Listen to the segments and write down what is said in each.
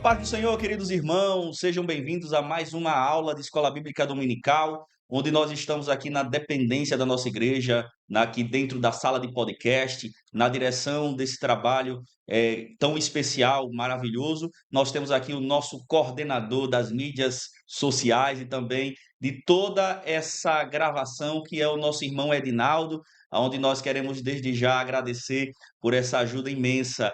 paz do Senhor, queridos irmãos, sejam bem-vindos a mais uma aula de Escola Bíblica Dominical, onde nós estamos aqui na dependência da nossa igreja, aqui dentro da sala de podcast, na direção desse trabalho tão especial, maravilhoso. Nós temos aqui o nosso coordenador das mídias sociais e também de toda essa gravação, que é o nosso irmão Edinaldo, onde nós queremos desde já agradecer por essa ajuda imensa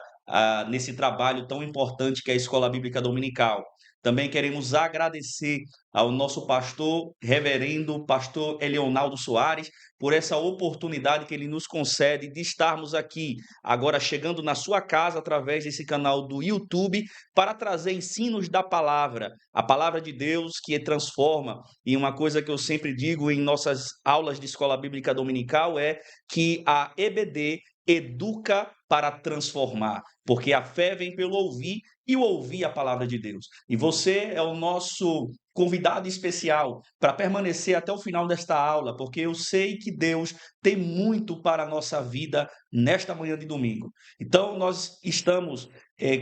nesse trabalho tão importante que é a Escola Bíblica Dominical. Também queremos agradecer ao nosso pastor, reverendo pastor Eleonaldo Soares, por essa oportunidade que ele nos concede de estarmos aqui, agora chegando na sua casa, através desse canal do YouTube, para trazer ensinos da palavra, a palavra de Deus que transforma. E uma coisa que eu sempre digo em nossas aulas de Escola Bíblica Dominical é que a EBD educa para transformar, porque a fé vem pelo ouvir e o ouvir a palavra de Deus. E você é o nosso convidado especial para permanecer até o final desta aula, porque eu sei que Deus tem muito para a nossa vida nesta manhã de domingo. Então, nós estamos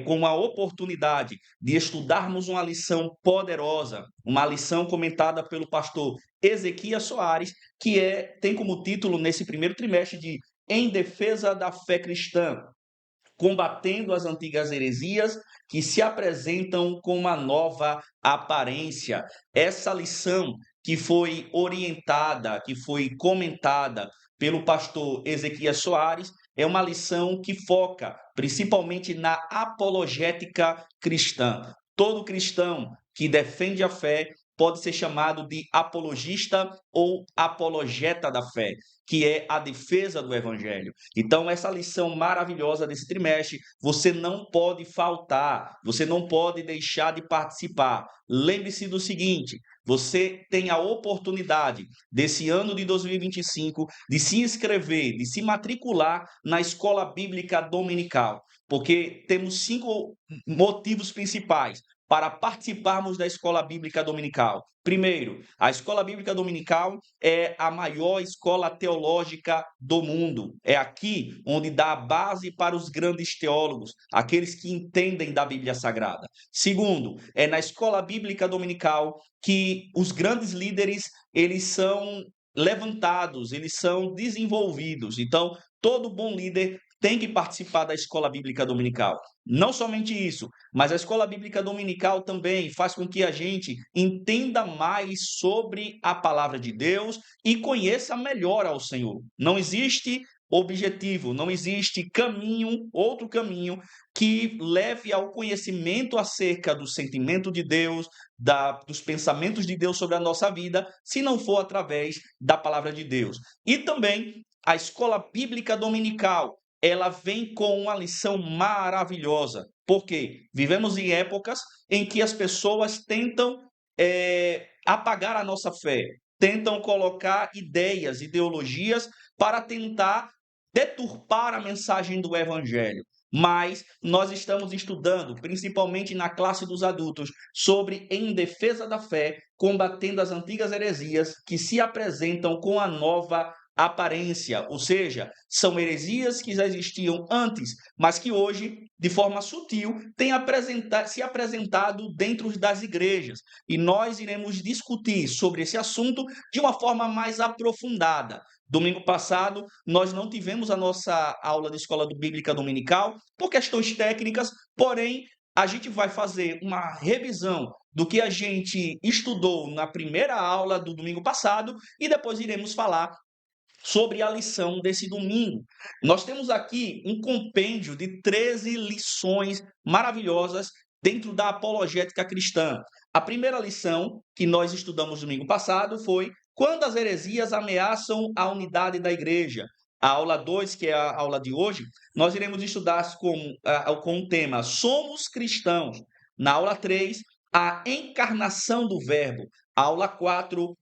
com a oportunidade de estudarmos uma lição poderosa, uma lição comentada pelo pastor Ezequias Soares, que tem como título, nesse primeiro trimestre, de Em Defesa da Fé Cristã, combatendo as antigas heresias que se apresentam com uma nova aparência. Essa lição que foi orientada, que foi comentada pelo pastor Ezequias Soares, é uma lição que foca principalmente na apologética cristã. Todo cristão que defende a fé pode ser chamado de apologista ou apologeta da fé, que é a defesa do evangelho. Então, essa lição maravilhosa desse trimestre, você não pode faltar, você não pode deixar de participar. Lembre-se do seguinte: você tem a oportunidade, desse ano de 2025, de se inscrever, de se matricular na Escola Bíblica Dominical, porque temos 5 motivos principais para participarmos da Escola Bíblica Dominical. Primeiro, a Escola Bíblica Dominical é a maior escola teológica do mundo. É aqui onde dá a base para os grandes teólogos, aqueles que entendem da Bíblia Sagrada. Segundo, é na Escola Bíblica Dominical que os grandes líderes, eles são levantados, eles são desenvolvidos. Então, todo bom líder tem que participar da Escola Bíblica Dominical. Não somente isso, mas a Escola Bíblica Dominical também faz com que a gente entenda mais sobre a palavra de Deus e conheça melhor ao Senhor. Não existe objetivo, não existe outro caminho que leve ao conhecimento acerca do sentimento de Deus, dos pensamentos de Deus sobre a nossa vida, se não for através da palavra de Deus. E também a Escola Bíblica Dominical, ela vem com uma lição maravilhosa, porque vivemos em épocas em que as pessoas tentam apagar a nossa fé, tentam colocar ideias, ideologias para tentar deturpar a mensagem do Evangelho. Mas nós estamos estudando, principalmente na classe dos adultos, sobre Em Defesa da Fé, combatendo as antigas heresias que se apresentam com a nova aparência, ou seja, são heresias que já existiam antes, mas que hoje, de forma sutil, têm se apresentado dentro das igrejas. E nós iremos discutir sobre esse assunto de uma forma mais aprofundada. Domingo passado, nós não tivemos a nossa aula de Escola Bíblica Dominical por questões técnicas, porém, a gente vai fazer uma revisão do que a gente estudou na primeira aula do domingo passado e depois iremos falar sobre a lição desse domingo. Nós temos aqui um compêndio de 13 lições maravilhosas dentro da apologética cristã. A primeira lição que nós estudamos domingo passado foi quando as heresias ameaçam a unidade da igreja. A aula 2, que é a aula de hoje, nós iremos estudar com o tema Somos Cristãos. Na aula 3, a encarnação do verbo. A aula 4,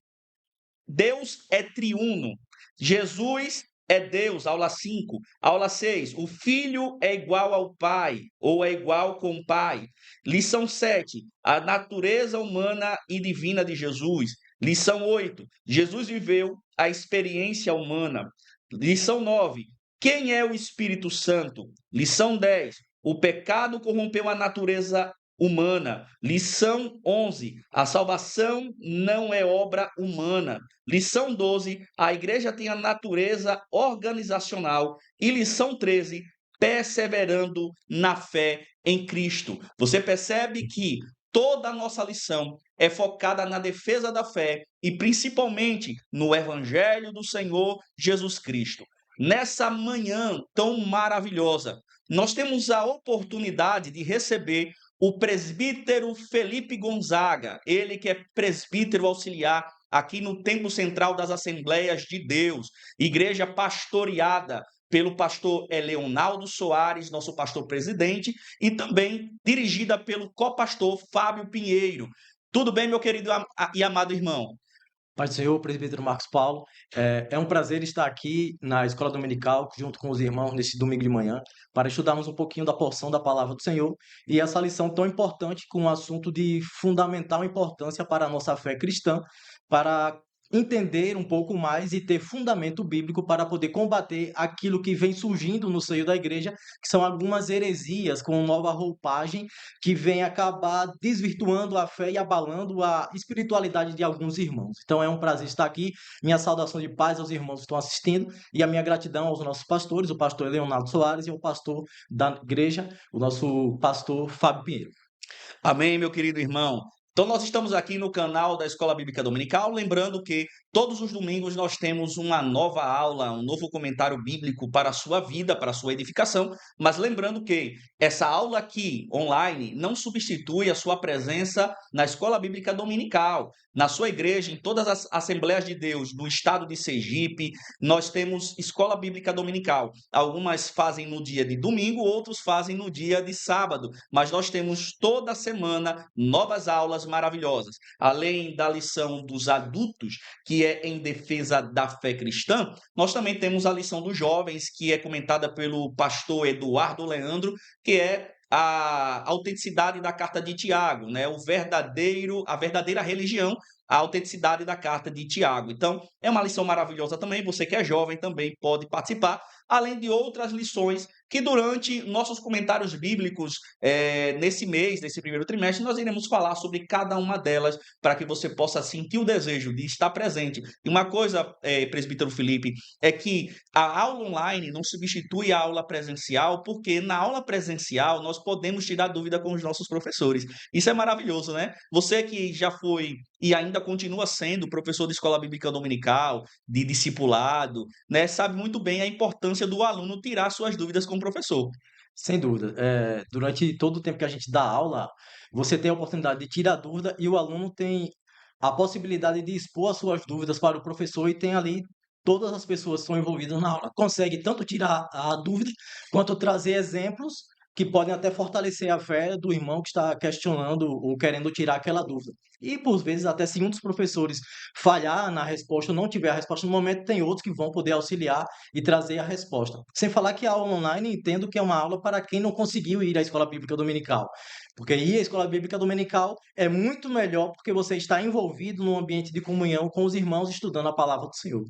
Deus é triuno. Jesus é Deus, aula 5. Aula 6, o Filho é igual ao Pai, ou é igual com o Pai. Lição 7, a natureza humana e divina de Jesus. Lição 8, Jesus viveu a experiência humana. Lição 9, quem é o Espírito Santo? Lição 10, o pecado corrompeu a natureza humana. Lição 11, a salvação não é obra humana. Lição 12, a igreja tem a natureza organizacional. E lição 13, perseverando na fé em Cristo. Você percebe que toda a nossa lição é focada na defesa da fé e principalmente no evangelho do Senhor Jesus Cristo. Nessa manhã tão maravilhosa, nós temos a oportunidade de receber o presbítero Felipe Gonzaga, ele que é presbítero auxiliar aqui no Templo Central das Assembleias de Deus, igreja pastoreada pelo pastor Leonardo Soares, nosso pastor presidente, e também dirigida pelo copastor Fábio Pinheiro. Tudo bem, meu querido e amado irmão? Paz do Senhor, presbítero Marcos Paulo. É um prazer estar aqui na Escola Dominical, junto com os irmãos, nesse domingo de manhã, para estudarmos um pouquinho da porção da Palavra do Senhor e essa lição tão importante, com um assunto de fundamental importância para a nossa fé cristã, para entender um pouco mais e ter fundamento bíblico para poder combater aquilo que vem surgindo no seio da igreja, que são algumas heresias com nova roupagem que vem acabar desvirtuando a fé e abalando a espiritualidade de alguns irmãos. Então é um prazer estar aqui. Minha saudação de paz aos irmãos que estão assistindo e a minha gratidão aos nossos pastores, o pastor Leonardo Soares e o pastor da igreja, o nosso pastor Fábio Pinheiro. Amém, meu querido irmão. Então, nós estamos aqui no canal da Escola Bíblica Dominical, lembrando que todos os domingos nós temos uma nova aula, um novo comentário bíblico para a sua vida, para a sua edificação, mas lembrando que essa aula aqui, online, não substitui a sua presença na Escola Bíblica Dominical, na sua igreja, em todas as Assembleias de Deus do estado de Sergipe, nós temos Escola Bíblica Dominical. Algumas fazem no dia de domingo, outros fazem no dia de sábado, mas nós temos toda semana novas aulas maravilhosas. Além da lição dos adultos, que é em defesa da fé cristã, nós também temos a lição dos jovens, que é comentada pelo pastor Eduardo Leandro, que é a autenticidade da carta de Tiago, né? A verdadeira religião, a autenticidade da carta de Tiago. Então, é uma lição maravilhosa também. Você que é jovem também pode participar, além de outras lições que durante nossos comentários bíblicos nesse mês, nesse primeiro trimestre, nós iremos falar sobre cada uma delas para que você possa sentir o desejo de estar presente. E uma coisa, presbítero Felipe, é que a aula online não substitui a aula presencial, porque na aula presencial nós podemos tirar dúvida com os nossos professores. Isso é maravilhoso, né? Você que já foi e ainda continua sendo professor de escola bíblica dominical, de discipulado, né, sabe muito bem a importância do aluno tirar suas dúvidas com o professor. Sem dúvida. Durante todo o tempo que a gente dá aula, você tem a oportunidade de tirar dúvida e o aluno tem a possibilidade de expor as suas dúvidas para o professor e tem ali todas as pessoas que estão envolvidas na aula. Consegue tanto tirar a dúvida quanto trazer exemplos que podem até fortalecer a fé do irmão que está questionando ou querendo tirar aquela dúvida. E, por vezes, até se um dos professores falhar na resposta ou não tiver a resposta no momento, tem outros que vão poder auxiliar e trazer a resposta. Sem falar que a aula online, entendo que é uma aula para quem não conseguiu ir à escola bíblica dominical. Porque ir à escola bíblica dominical é muito melhor porque você está envolvido num ambiente de comunhão com os irmãos estudando a palavra do Senhor.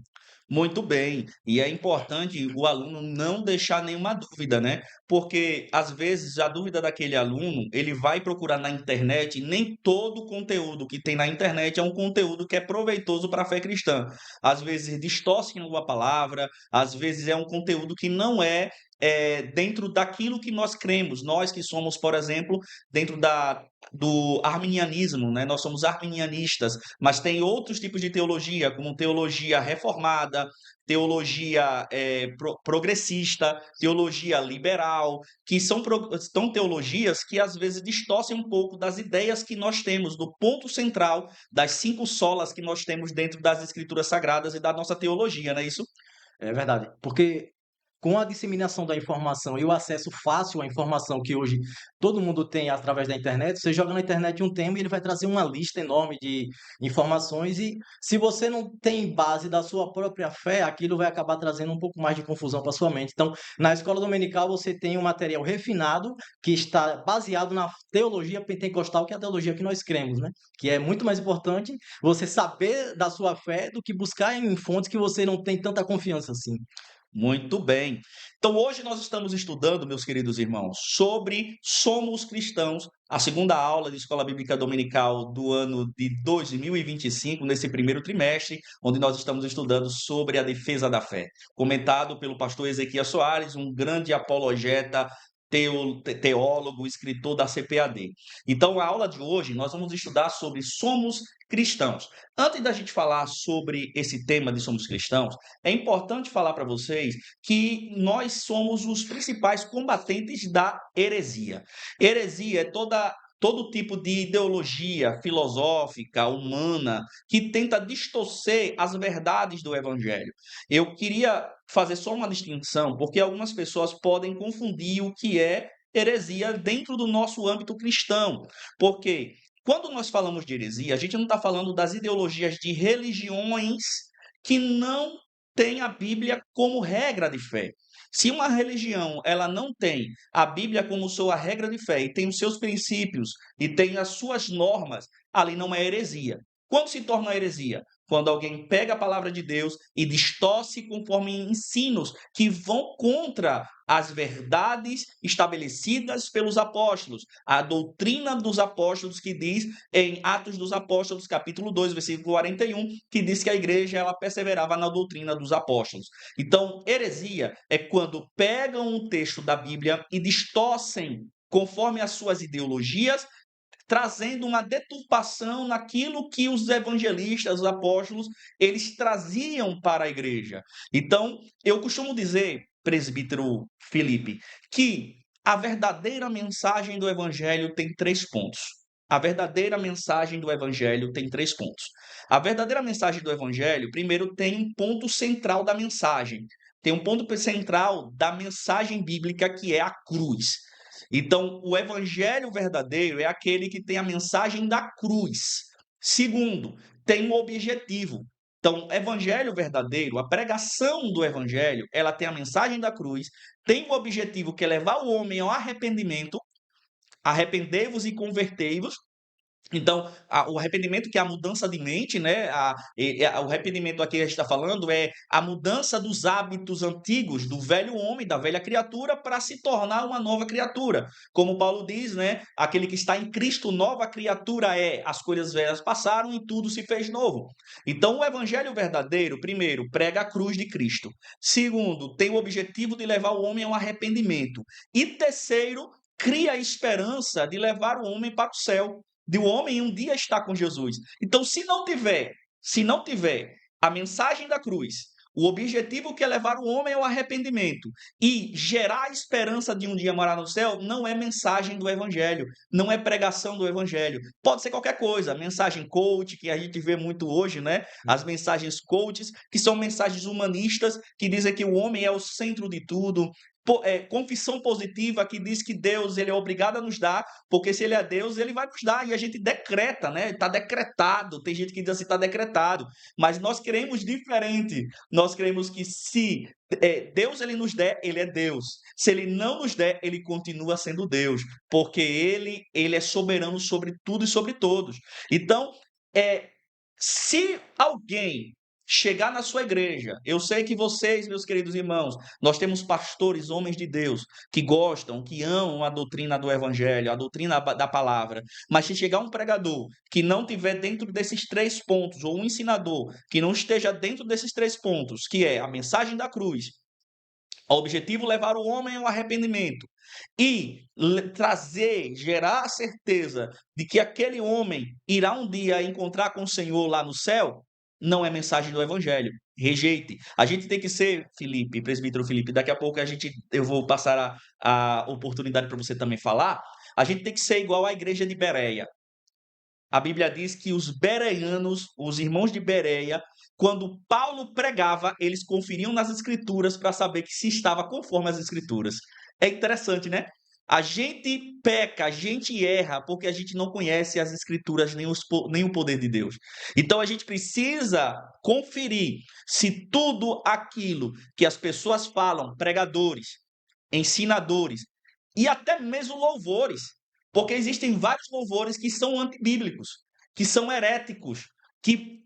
Muito bem, e é importante o aluno não deixar nenhuma dúvida, né? Porque às vezes a dúvida daquele aluno, ele vai procurar na internet, e nem todo o conteúdo que tem na internet é um conteúdo que é proveitoso para a fé cristã. Às vezes distorcem alguma palavra, às vezes é um conteúdo que não dentro daquilo que nós cremos. Nós que somos, por exemplo, dentro do arminianismo, né? Nós somos arminianistas, mas tem outros tipos de teologia, como teologia reformada, teologia progressista, teologia liberal, que são teologias que às vezes distorcem um pouco das ideias que nós temos, do ponto central das 5 solas que nós temos dentro das Escrituras Sagradas e da nossa teologia, não é isso? É verdade. Porque com a disseminação da informação e o acesso fácil à informação que hoje todo mundo tem através da internet, você joga na internet um tema e ele vai trazer uma lista enorme de informações e se você não tem base da sua própria fé, aquilo vai acabar trazendo um pouco mais de confusão para sua mente. Então, na escola dominical você tem um material refinado que está baseado na teologia pentecostal, que é a teologia que nós cremos, né? Que é muito mais importante você saber da sua fé do que buscar em fontes que você não tem tanta confiança assim. Muito bem. Então, hoje nós estamos estudando, meus queridos irmãos, sobre Somos Cristãos, a segunda aula de Escola Bíblica Dominical do ano de 2025, nesse primeiro trimestre, onde nós estamos estudando sobre a defesa da fé, comentado pelo pastor Ezequiel Soares, um grande apologeta, teólogo, escritor da CPAD. Então, a aula de hoje, nós vamos estudar sobre Somos Cristãos. Antes da gente falar sobre esse tema de Somos Cristãos, é importante falar para vocês que nós somos os principais combatentes da heresia. Heresia é todo tipo de ideologia filosófica, humana, que tenta distorcer as verdades do evangelho. Eu queria fazer só uma distinção, porque algumas pessoas podem confundir o que é heresia dentro do nosso âmbito cristão. Porque quando nós falamos de heresia, a gente não está falando das ideologias de religiões que não têm a Bíblia como regra de fé. Se uma religião ela não tem a Bíblia como sua regra de fé e tem os seus princípios e tem as suas normas, ali não é heresia. Quando se torna heresia? Quando alguém pega a palavra de Deus e distorce conforme ensinos que vão contra as verdades estabelecidas pelos apóstolos, a doutrina dos apóstolos que diz em Atos dos Apóstolos, capítulo 2, versículo 41, que diz que a igreja ela perseverava na doutrina dos apóstolos. Então, heresia é quando pegam um texto da Bíblia e distorcem conforme as suas ideologias, trazendo uma deturpação naquilo que os evangelistas, os apóstolos, eles traziam para a igreja. Então, eu costumo dizer, presbítero Felipe, que a verdadeira mensagem do evangelho tem 3 pontos. A verdadeira mensagem do evangelho tem 3 pontos. A verdadeira mensagem do evangelho, primeiro, tem um ponto central da mensagem. Tem um ponto central da mensagem bíblica que é a cruz. Então, o evangelho verdadeiro é aquele que tem a mensagem da cruz. Segundo, tem um objetivo. Então, evangelho verdadeiro, a pregação do evangelho, ela tem a mensagem da cruz, tem o objetivo que é levar o homem ao arrependimento, arrependei-vos e convertei-vos. Então, o arrependimento que é a mudança de mente, né? O arrependimento aqui que a gente está falando é a mudança dos hábitos antigos do velho homem, da velha criatura, para se tornar uma nova criatura. Como Paulo diz, né? Aquele que está em Cristo, nova criatura é. As coisas velhas passaram e tudo se fez novo. Então, o evangelho verdadeiro, primeiro, prega a cruz de Cristo. Segundo, tem o objetivo de levar o homem ao arrependimento. E terceiro, cria a esperança de levar o homem para o céu, de o homem um dia estar com Jesus. Então, se não tiver a mensagem da cruz, o objetivo que é levar o homem ao arrependimento e gerar a esperança de um dia morar no céu, não é mensagem do evangelho, não é pregação do evangelho. Pode ser qualquer coisa, mensagem coach, que a gente vê muito hoje, né? As mensagens coaches, que são mensagens humanistas, que dizem que o homem é o centro de tudo. Confissão positiva que diz que Deus ele é obrigado a nos dar, porque se ele é Deus, ele vai nos dar, e a gente decreta, né? Está decretado. Tem gente que diz assim, está decretado, mas nós queremos diferente. Nós queremos que se Deus ele nos der, ele é Deus. Se ele não nos der, ele continua sendo Deus, porque ele é soberano sobre tudo e sobre todos. Então, se alguém chegar na sua igreja, eu sei que vocês, meus queridos irmãos, nós temos pastores, homens de Deus, que gostam, que amam a doutrina do evangelho, a doutrina da palavra, mas se chegar um pregador que não tiver dentro desses 3 pontos, ou um ensinador que não esteja dentro desses 3 pontos, que é a mensagem da cruz, o objetivo é levar o homem ao arrependimento e trazer, gerar a certeza de que aquele homem irá um dia encontrar com o Senhor lá no céu, não é mensagem do evangelho. Rejeite. A gente tem que ser, Felipe, presbítero Felipe, daqui a pouco eu vou passar a oportunidade para você também falar. A gente tem que ser igual à igreja de Bereia. A Bíblia diz que os bereanos, os irmãos de Bereia, quando Paulo pregava, eles conferiam nas escrituras para saber que se estava conforme as escrituras. É interessante, né? A gente peca, a gente erra, porque a gente não conhece as escrituras nem o poder de Deus. Então a gente precisa conferir se tudo aquilo que as pessoas falam, pregadores, ensinadores e até mesmo louvores, porque existem vários louvores que são antibíblicos, que são heréticos, que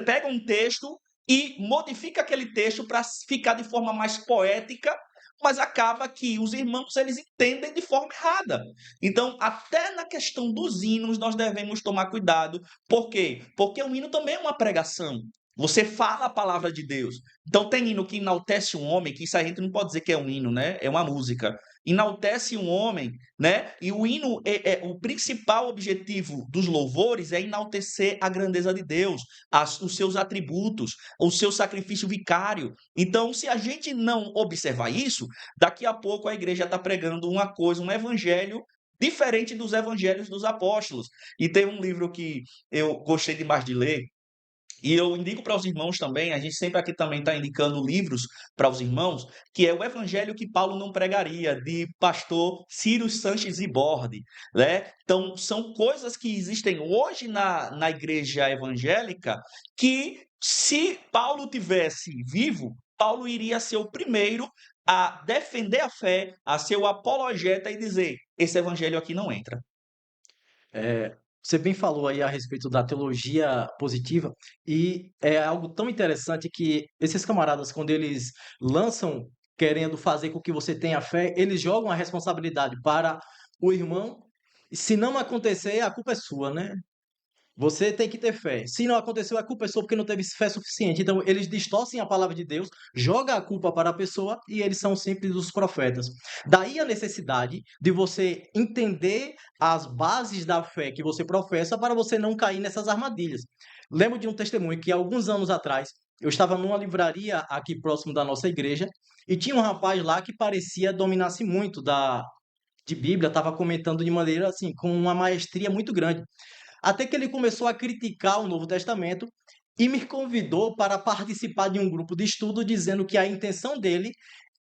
pegam um texto e modifica aquele texto para ficar de forma mais poética, mas acaba que os irmãos eles entendem de forma errada. Então, até na questão dos hinos, nós devemos tomar cuidado. Por quê? Porque o hino também é uma pregação. Você fala a palavra de Deus. Então, tem hino que enaltece um homem, que isso a gente não pode dizer que é um hino, né? É uma música. Enaltece um homem, né? E o hino, o principal objetivo dos louvores é enaltecer a grandeza de Deus, os seus atributos, o seu sacrifício vicário. Então, se a gente não observar isso, daqui a pouco a igreja está pregando uma coisa, um evangelho diferente dos evangelhos dos apóstolos. E tem um livro que eu gostei demais de ler, e eu indico para os irmãos também, a gente sempre aqui também está indicando livros para os irmãos, que é o Evangelho que Paulo não pregaria, de pastor Ciro Sanches Iborde, né? Então, são coisas que existem hoje na igreja evangélica, que se Paulo tivesse vivo, Paulo iria ser o primeiro a defender a fé, a ser o apologeta e dizer, esse evangelho aqui não entra. Você bem falou aí a respeito da teologia positiva, e é algo tão interessante que esses camaradas, quando eles lançam querendo fazer com que você tenha fé, eles jogam a responsabilidade para o irmão, e se não acontecer, a culpa é sua, né? Você tem que ter fé. Se não aconteceu, a culpa é sua porque não teve fé suficiente. Então, eles distorcem a palavra de Deus, jogam a culpa para a pessoa e eles são sempre os profetas. Daí a necessidade de você entender as bases da fé que você professa para você não cair nessas armadilhas. Lembro de um testemunho que, alguns anos atrás, eu estava numa livraria aqui próximo da nossa igreja e tinha um rapaz lá que parecia dominar-se muito de Bíblia, estava comentando de maneira assim, com uma maestria muito grande. Até que ele começou a criticar o Novo Testamento e me convidou para participar de um grupo de estudo, dizendo que a intenção dele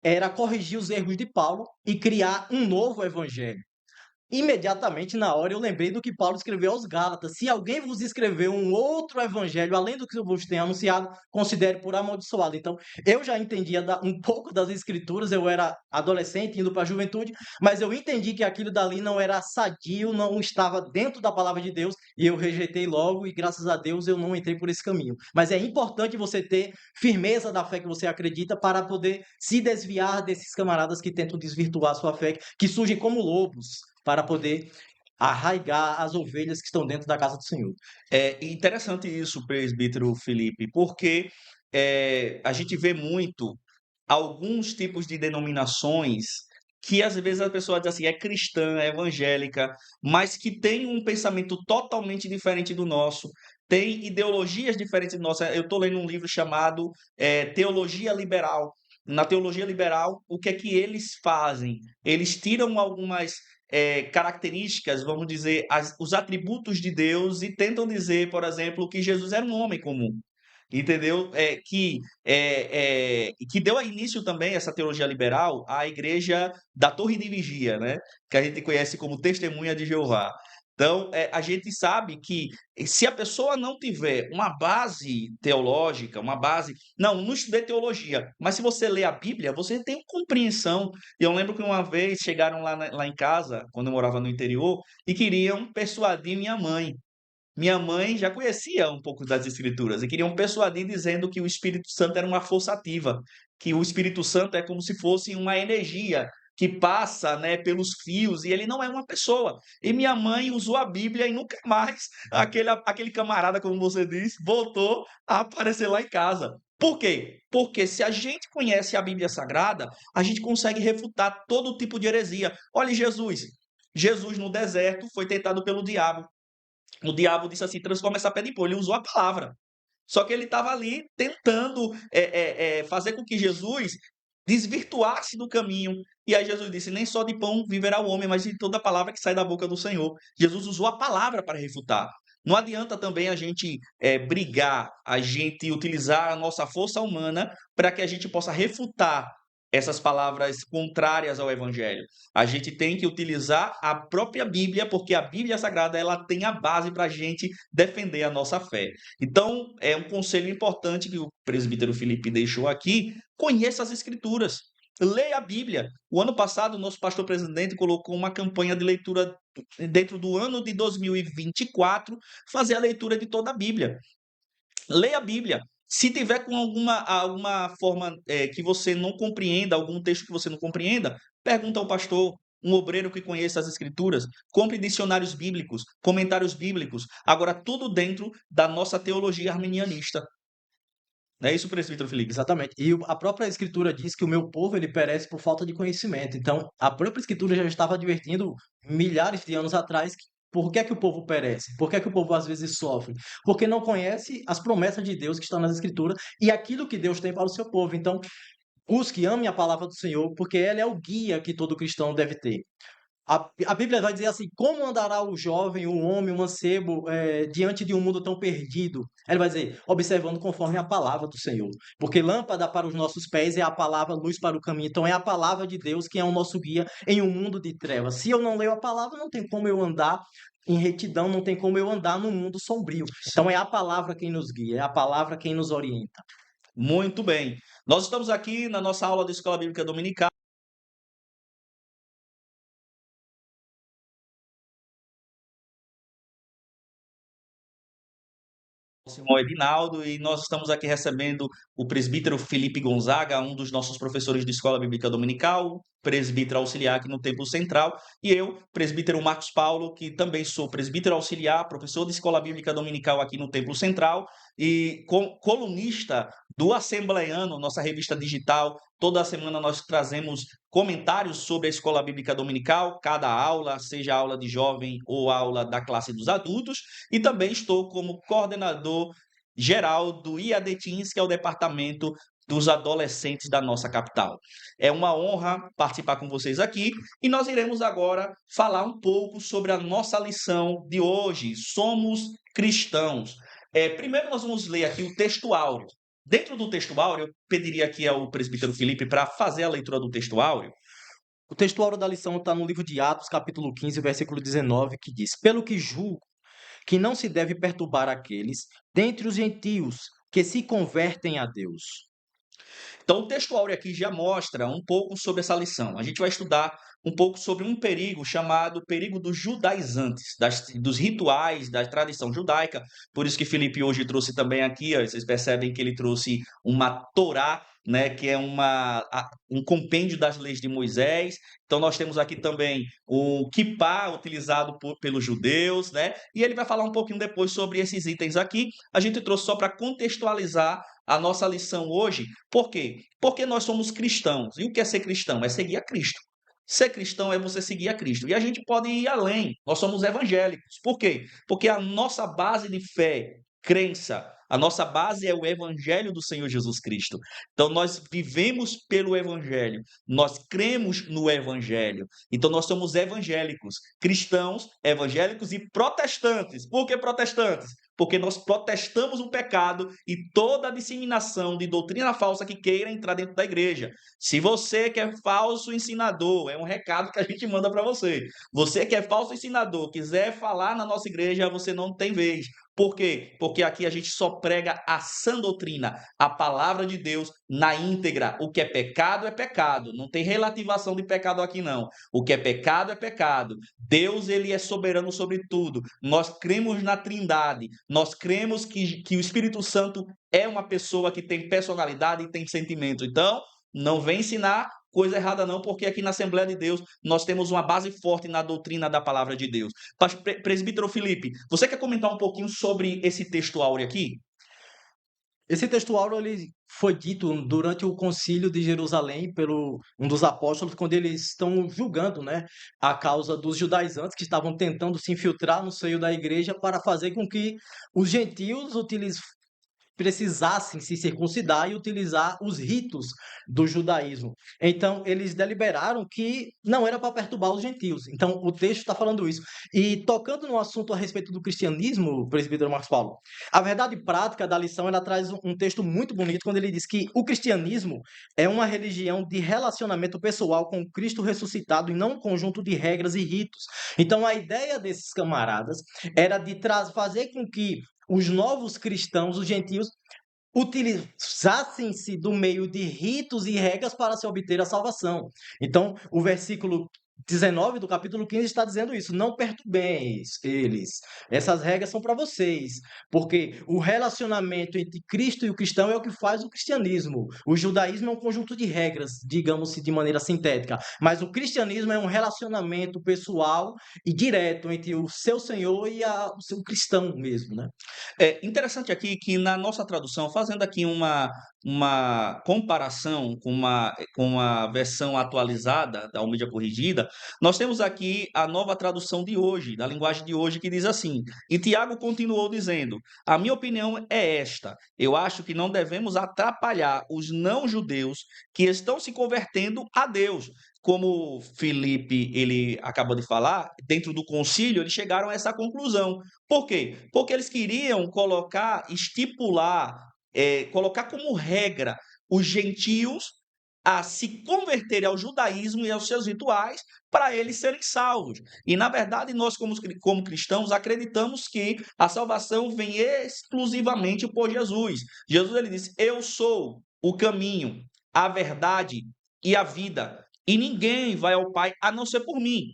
era corrigir os erros de Paulo e criar um novo evangelho. Imediatamente, na hora, eu lembrei do que Paulo escreveu aos Gálatas: se alguém vos escreveu um outro evangelho, além do que eu vos tenho anunciado, considere por amaldiçoado. Então, eu já entendia um pouco das escrituras, eu era adolescente, indo para a juventude, mas eu entendi que aquilo dali não era sadio, não estava dentro da palavra de Deus, e eu rejeitei logo, e graças a Deus eu não entrei por esse caminho. Mas é importante você ter firmeza da fé que você acredita para poder se desviar desses camaradas que tentam desvirtuar a sua fé, que surgem como lobos para poder arraigar as ovelhas que estão dentro da casa do Senhor. É interessante isso, presbítero Felipe, porque a gente vê muito alguns tipos de denominações que às vezes a pessoa diz assim, é cristã, é evangélica, mas que tem um pensamento totalmente diferente do nosso, tem ideologias diferentes do nosso. Eu estou lendo um livro chamado Teologia Liberal. Na teologia liberal, o que é que eles fazem? Eles tiram algumas características, vamos dizer, os atributos de Deus e tentam dizer, por exemplo, que Jesus era um homem comum. Entendeu? Que deu início também essa teologia liberal à igreja da Torre de Vigia, né? Que a gente conhece como Testemunha de Jeová. Então, a gente sabe que se a pessoa não tiver uma base teológica, uma base. Não estudei teologia, mas se você lê a Bíblia, você tem compreensão. E eu lembro que uma vez chegaram lá em casa, quando eu morava no interior, e queriam persuadir minha mãe. Minha mãe já conhecia um pouco das Escrituras e queriam persuadir dizendo que o Espírito Santo era uma força ativa, que o Espírito Santo é como se fosse uma energia que passa, né, pelos fios e ele não é uma pessoa. E minha mãe usou a Bíblia e nunca mais aquele camarada, como você disse, voltou a aparecer lá em casa. Por quê? Porque se a gente conhece a Bíblia Sagrada, a gente consegue refutar todo tipo de heresia. Olha Jesus. Jesus no deserto foi tentado pelo diabo. O diabo disse assim: transforma essa pedra em pão. Ele usou a palavra. Só que ele estava ali tentando fazer com que Jesus desvirtuasse do caminho. E aí Jesus disse: nem só de pão viverá o homem, mas de toda a palavra que sai da boca do Senhor. Jesus usou a palavra para refutar. Não adianta também a gente brigar, a gente utilizar a nossa força humana para que a gente possa refutar essas palavras contrárias ao evangelho. A gente tem que utilizar a própria Bíblia, porque a Bíblia Sagrada ela tem a base para a gente defender a nossa fé. Então, é um conselho importante que o presbítero Felipe deixou aqui: conheça as Escrituras. Leia a Bíblia. O ano passado, o nosso pastor presidente colocou uma campanha de leitura dentro do ano de 2024, fazer a leitura de toda a Bíblia. Leia a Bíblia. Se tiver com alguma forma que você não compreenda, algum texto que você não compreenda, pergunta ao pastor, um obreiro que conheça as escrituras, compre dicionários bíblicos, comentários bíblicos, agora tudo dentro da nossa teologia arminianista. Não é isso, presbítero Felipe? Exatamente. E a própria escritura diz que o meu povo ele perece por falta de conhecimento. Então, a própria escritura já estava advertindo milhares de anos atrás que por que é que o povo perece? Por que é que o povo às vezes sofre? Porque não conhece as promessas de Deus que estão nas escrituras e aquilo que Deus tem para o seu povo. Então, busque, ame a palavra do Senhor, porque ela é o guia que todo cristão deve ter. A Bíblia vai dizer assim: como andará o jovem, o homem, o mancebo, diante de um mundo tão perdido? Ele vai dizer: observando conforme a palavra do Senhor. Porque lâmpada para os nossos pés é a palavra, luz para o caminho. Então é a palavra de Deus que é o nosso guia em um mundo de trevas. Se eu não leio a palavra, não tem como eu andar em retidão, não tem como eu andar num mundo sombrio. Então é a palavra quem nos guia, é a palavra quem nos orienta. Muito bem. Nós estamos aqui na nossa aula da Escola Bíblica Dominical. Simão Edinaldo, e nós estamos aqui recebendo o presbítero Felipe Gonzaga, um dos nossos professores de Escola Bíblica Dominical, presbítero auxiliar aqui no Templo Central, e eu, presbítero Marcos Paulo, que também sou presbítero auxiliar, professor de Escola Bíblica Dominical aqui no Templo Central e colunista do Assembleiano, nossa revista digital. Toda semana nós trazemos comentários sobre a Escola Bíblica Dominical, cada aula, seja aula de jovem ou aula da classe dos adultos, e também estou como coordenador geral do IAD Teens, que é o departamento dos adolescentes da nossa capital. É uma honra participar com vocês aqui e nós iremos agora falar um pouco sobre a nossa lição de hoje. Somos cristãos. Primeiro nós vamos ler aqui o texto áureo. Dentro do texto áureo, eu pediria aqui ao presbítero Felipe para fazer a leitura do texto áureo. O textuário da lição está no livro de Atos, capítulo 15, versículo 19, que diz: pelo que julgo que não se deve perturbar aqueles dentre os gentios que se convertem a Deus. Então, o texto áureo aqui já mostra um pouco sobre essa lição. A gente vai estudar um pouco sobre um perigo chamado perigo dos judaizantes, dos rituais, da tradição judaica. Por isso que Felipe hoje trouxe também aqui, ó, vocês percebem que ele trouxe uma Torá, né, que é um compêndio das leis de Moisés. Então, nós temos aqui também o kippá, utilizado pelos judeus, né? E ele vai falar um pouquinho depois sobre esses itens aqui. A gente trouxe só para contextualizar a nossa lição hoje. Por quê? Porque nós somos cristãos. E o que é ser cristão? É seguir a Cristo. Ser cristão é você seguir a Cristo. E a gente pode ir além. Nós somos evangélicos. Por quê? Porque a nossa base de fé, crença, a nossa base é o evangelho do Senhor Jesus Cristo. Então nós vivemos pelo evangelho. Nós cremos no evangelho. Então nós somos evangélicos, cristãos, evangélicos e protestantes. Por que protestantes? Porque nós protestamos o pecado e toda a disseminação de doutrina falsa que queira entrar dentro da igreja. Se você que é falso ensinador, é um recado que a gente manda para você. Você que é falso ensinador, quiser falar na nossa igreja, você não tem vez. Por quê? Porque aqui a gente só prega a sã doutrina, a palavra de Deus na íntegra. O que é pecado, não tem relativação de pecado aqui não. O que é pecado é pecado. Deus, ele é soberano sobre tudo. Nós cremos na Trindade. Nós cremos que o Espírito Santo é uma pessoa que tem personalidade e tem sentimento. Então, não vem ensinar coisa errada não, porque aqui na Assembleia de Deus nós temos uma base forte na doutrina da palavra de Deus. Presbítero Felipe, você quer comentar um pouquinho sobre esse texto áureo aqui? Esse textuário ele foi dito durante o concílio de Jerusalém pelo um dos apóstolos, quando eles estão julgando, né, a causa dos judaizantes que estavam tentando se infiltrar no seio da igreja para fazer com que os gentios precisassem se circuncidar e utilizar os ritos do judaísmo. Então, eles deliberaram que não era para perturbar os gentios. Então, o texto está falando isso. E tocando no assunto a respeito do cristianismo, presbítero Marcos Paulo, a verdade prática da lição ela traz um texto muito bonito quando ele diz que o cristianismo é uma religião de relacionamento pessoal com Cristo ressuscitado e não um conjunto de regras e ritos. Então, a ideia desses camaradas era de fazer com que os novos cristãos, os gentios, utilizassem-se do meio de ritos e regras para se obter a salvação. Então, o versículo 19 do capítulo 15 está dizendo isso. Não perturbeis eles. Essas regras são para vocês. Porque o relacionamento entre Cristo e o cristão é o que faz o cristianismo. O judaísmo é um conjunto de regras, digamos-se de maneira sintética. Mas o cristianismo é um relacionamento pessoal e direto entre o seu Senhor e o seu cristão mesmo, né? É interessante aqui que na nossa tradução, fazendo aqui uma comparação com a versão atualizada da Almeida Corrigida, nós temos aqui a nova tradução de hoje, da linguagem de hoje, que diz assim: e Tiago continuou dizendo: a minha opinião é esta, eu acho que não devemos atrapalhar os não-judeus que estão se convertendo a Deus. Como Felipe ele acabou de falar, dentro do concílio eles chegaram a essa conclusão. Por quê? Porque eles queriam estipular, colocar como regra os gentios a se converterem ao judaísmo e aos seus rituais para eles serem salvos. E, na verdade, nós, como cristãos, acreditamos que a salvação vem exclusivamente por Jesus. Jesus ele disse: eu sou o caminho, a verdade e a vida, e ninguém vai ao Pai a não ser por mim.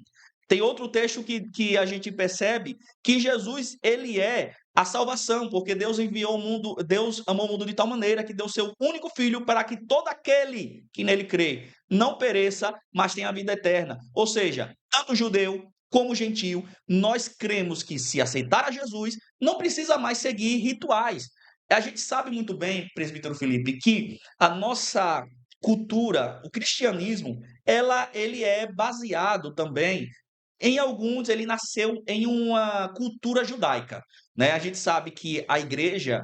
Tem outro texto que a gente percebe que Jesus, ele é a salvação, porque Deus enviou o mundo, Deus amou o mundo de tal maneira que deu seu único filho para que todo aquele que nele crê não pereça, mas tenha a vida eterna. Ou seja, tanto judeu como gentio, nós cremos que se aceitar a Jesus, não precisa mais seguir rituais. A gente sabe muito bem, presbítero Felipe, que a nossa cultura, o cristianismo, ele é baseado também em alguns, ele nasceu em uma cultura judaica, né? A gente sabe que a igreja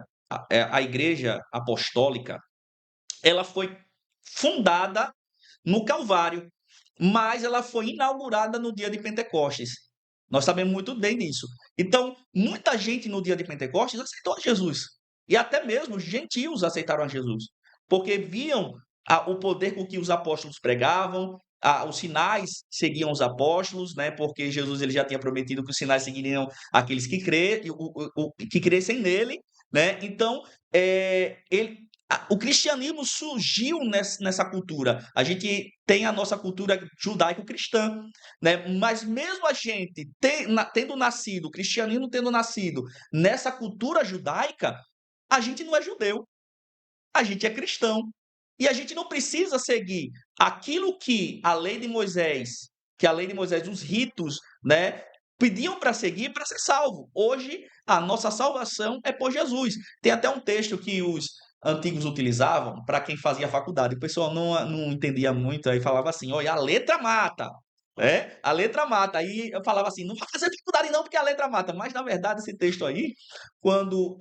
apostólica, ela foi fundada no Calvário, mas ela foi inaugurada no dia de Pentecostes. Nós sabemos muito bem disso. Então, muita gente no dia de Pentecostes aceitou a Jesus. E até mesmo os gentios aceitaram a Jesus, porque viam o poder com que os apóstolos pregavam, os sinais seguiam os apóstolos, né? Porque Jesus ele já tinha prometido que os sinais seguiriam aqueles que crescem nele, né? Então, o cristianismo surgiu nessa cultura. A gente tem a nossa cultura judaico-cristã, né? Mas mesmo a gente tendo nascido, o cristianismo tendo nascido nessa cultura judaica, a gente não é judeu, a gente é cristão. E a gente não precisa seguir aquilo que a lei de Moisés, os ritos, né, pediam para seguir para ser salvo. Hoje, a nossa salvação é por Jesus. Tem até um texto que os antigos utilizavam para quem fazia faculdade. O pessoal não entendia muito, aí falava assim: olha, a letra mata. A letra mata. Aí eu falava assim: não vai fazer faculdade não, porque a letra mata. Mas, na verdade, esse texto aí, quando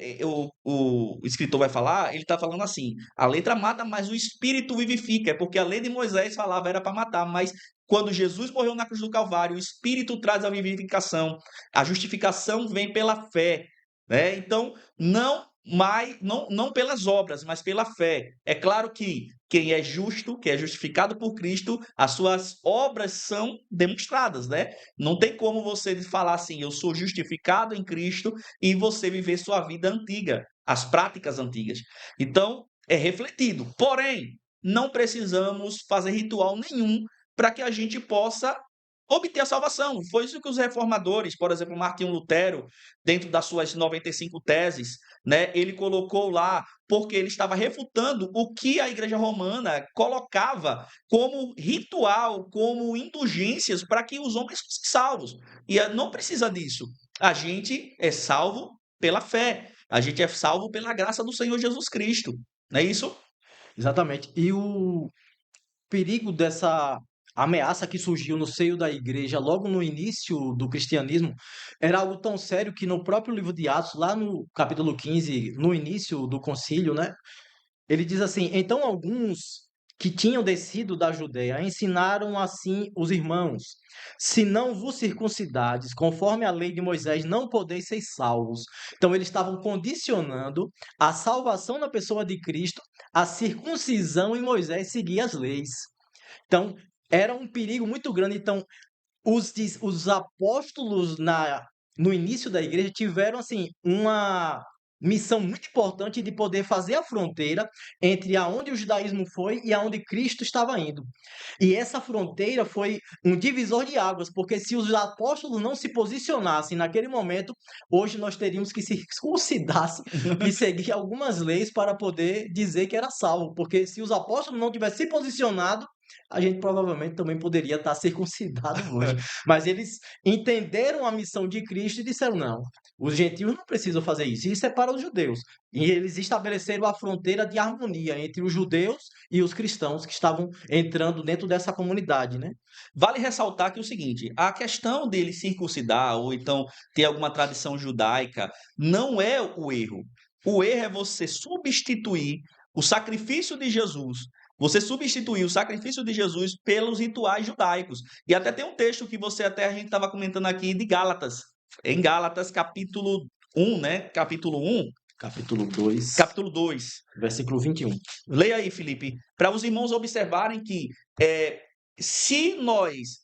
o escritor vai falar, ele está falando assim: a letra mata, mas o espírito vivifica. É porque a lei de Moisés falava era para matar, mas quando Jesus morreu na cruz do Calvário, o espírito traz a vivificação. A justificação vem pela fé, né? Então, não pelas obras, mas pela fé. É claro que quem é justo, que é justificado por Cristo, as suas obras são demonstradas, né? Não tem como você falar assim: eu sou justificado em Cristo, e você viver sua vida antiga, as práticas antigas. Então, é refletido. Porém, não precisamos fazer ritual nenhum para que a gente possa obter a salvação. Foi isso que os reformadores, por exemplo, Martinho Lutero, dentro das suas 95 teses, né, ele colocou lá, porque ele estava refutando o que a Igreja Romana colocava como ritual, como indulgências para que os homens fossem salvos. E não precisa disso. A gente é salvo pela fé. A gente é salvo pela graça do Senhor Jesus Cristo. Não é isso? Exatamente. E o perigo dessa ameaça que surgiu no seio da igreja logo no início do cristianismo era algo tão sério que no próprio livro de Atos, lá no capítulo 15, no início do concílio, né? Ele diz assim: então alguns que tinham descido da Judeia ensinaram assim os irmãos: se não vos circuncidades, conforme a lei de Moisés, não podeis ser salvos. Então eles estavam condicionando a salvação na pessoa de Cristo à circuncisão em Moisés seguir as leis. Então era um perigo muito grande. Então os apóstolos no início da igreja tiveram assim missão muito importante de poder fazer a fronteira entre aonde o judaísmo foi e aonde Cristo estava indo. E essa fronteira foi um divisor de águas, porque se os apóstolos não se posicionassem naquele momento, hoje nós teríamos que circuncidar-se e seguir algumas leis para poder dizer que era salvo, porque se os apóstolos não tivessem se posicionado, a gente provavelmente também poderia estar circuncidado hoje. Mas eles entenderam a missão de Cristo e disseram: não, os gentios não precisam fazer isso, isso é para os judeus. E eles estabeleceram a fronteira de harmonia entre os judeus e os cristãos que estavam entrando dentro dessa comunidade, né? Vale ressaltar que é o seguinte, a questão dele circuncidar ou então ter alguma tradição judaica não é o erro. O erro é você substituir o sacrifício de Jesus. Você substituir o sacrifício de Jesus pelos rituais judaicos. E até tem um texto que a gente estava comentando aqui de Gálatas. Em Gálatas, capítulo 1, né? Capítulo 1, Capítulo 2, capítulo 2. versículo 21. Leia aí, Felipe, para os irmãos observarem que se nós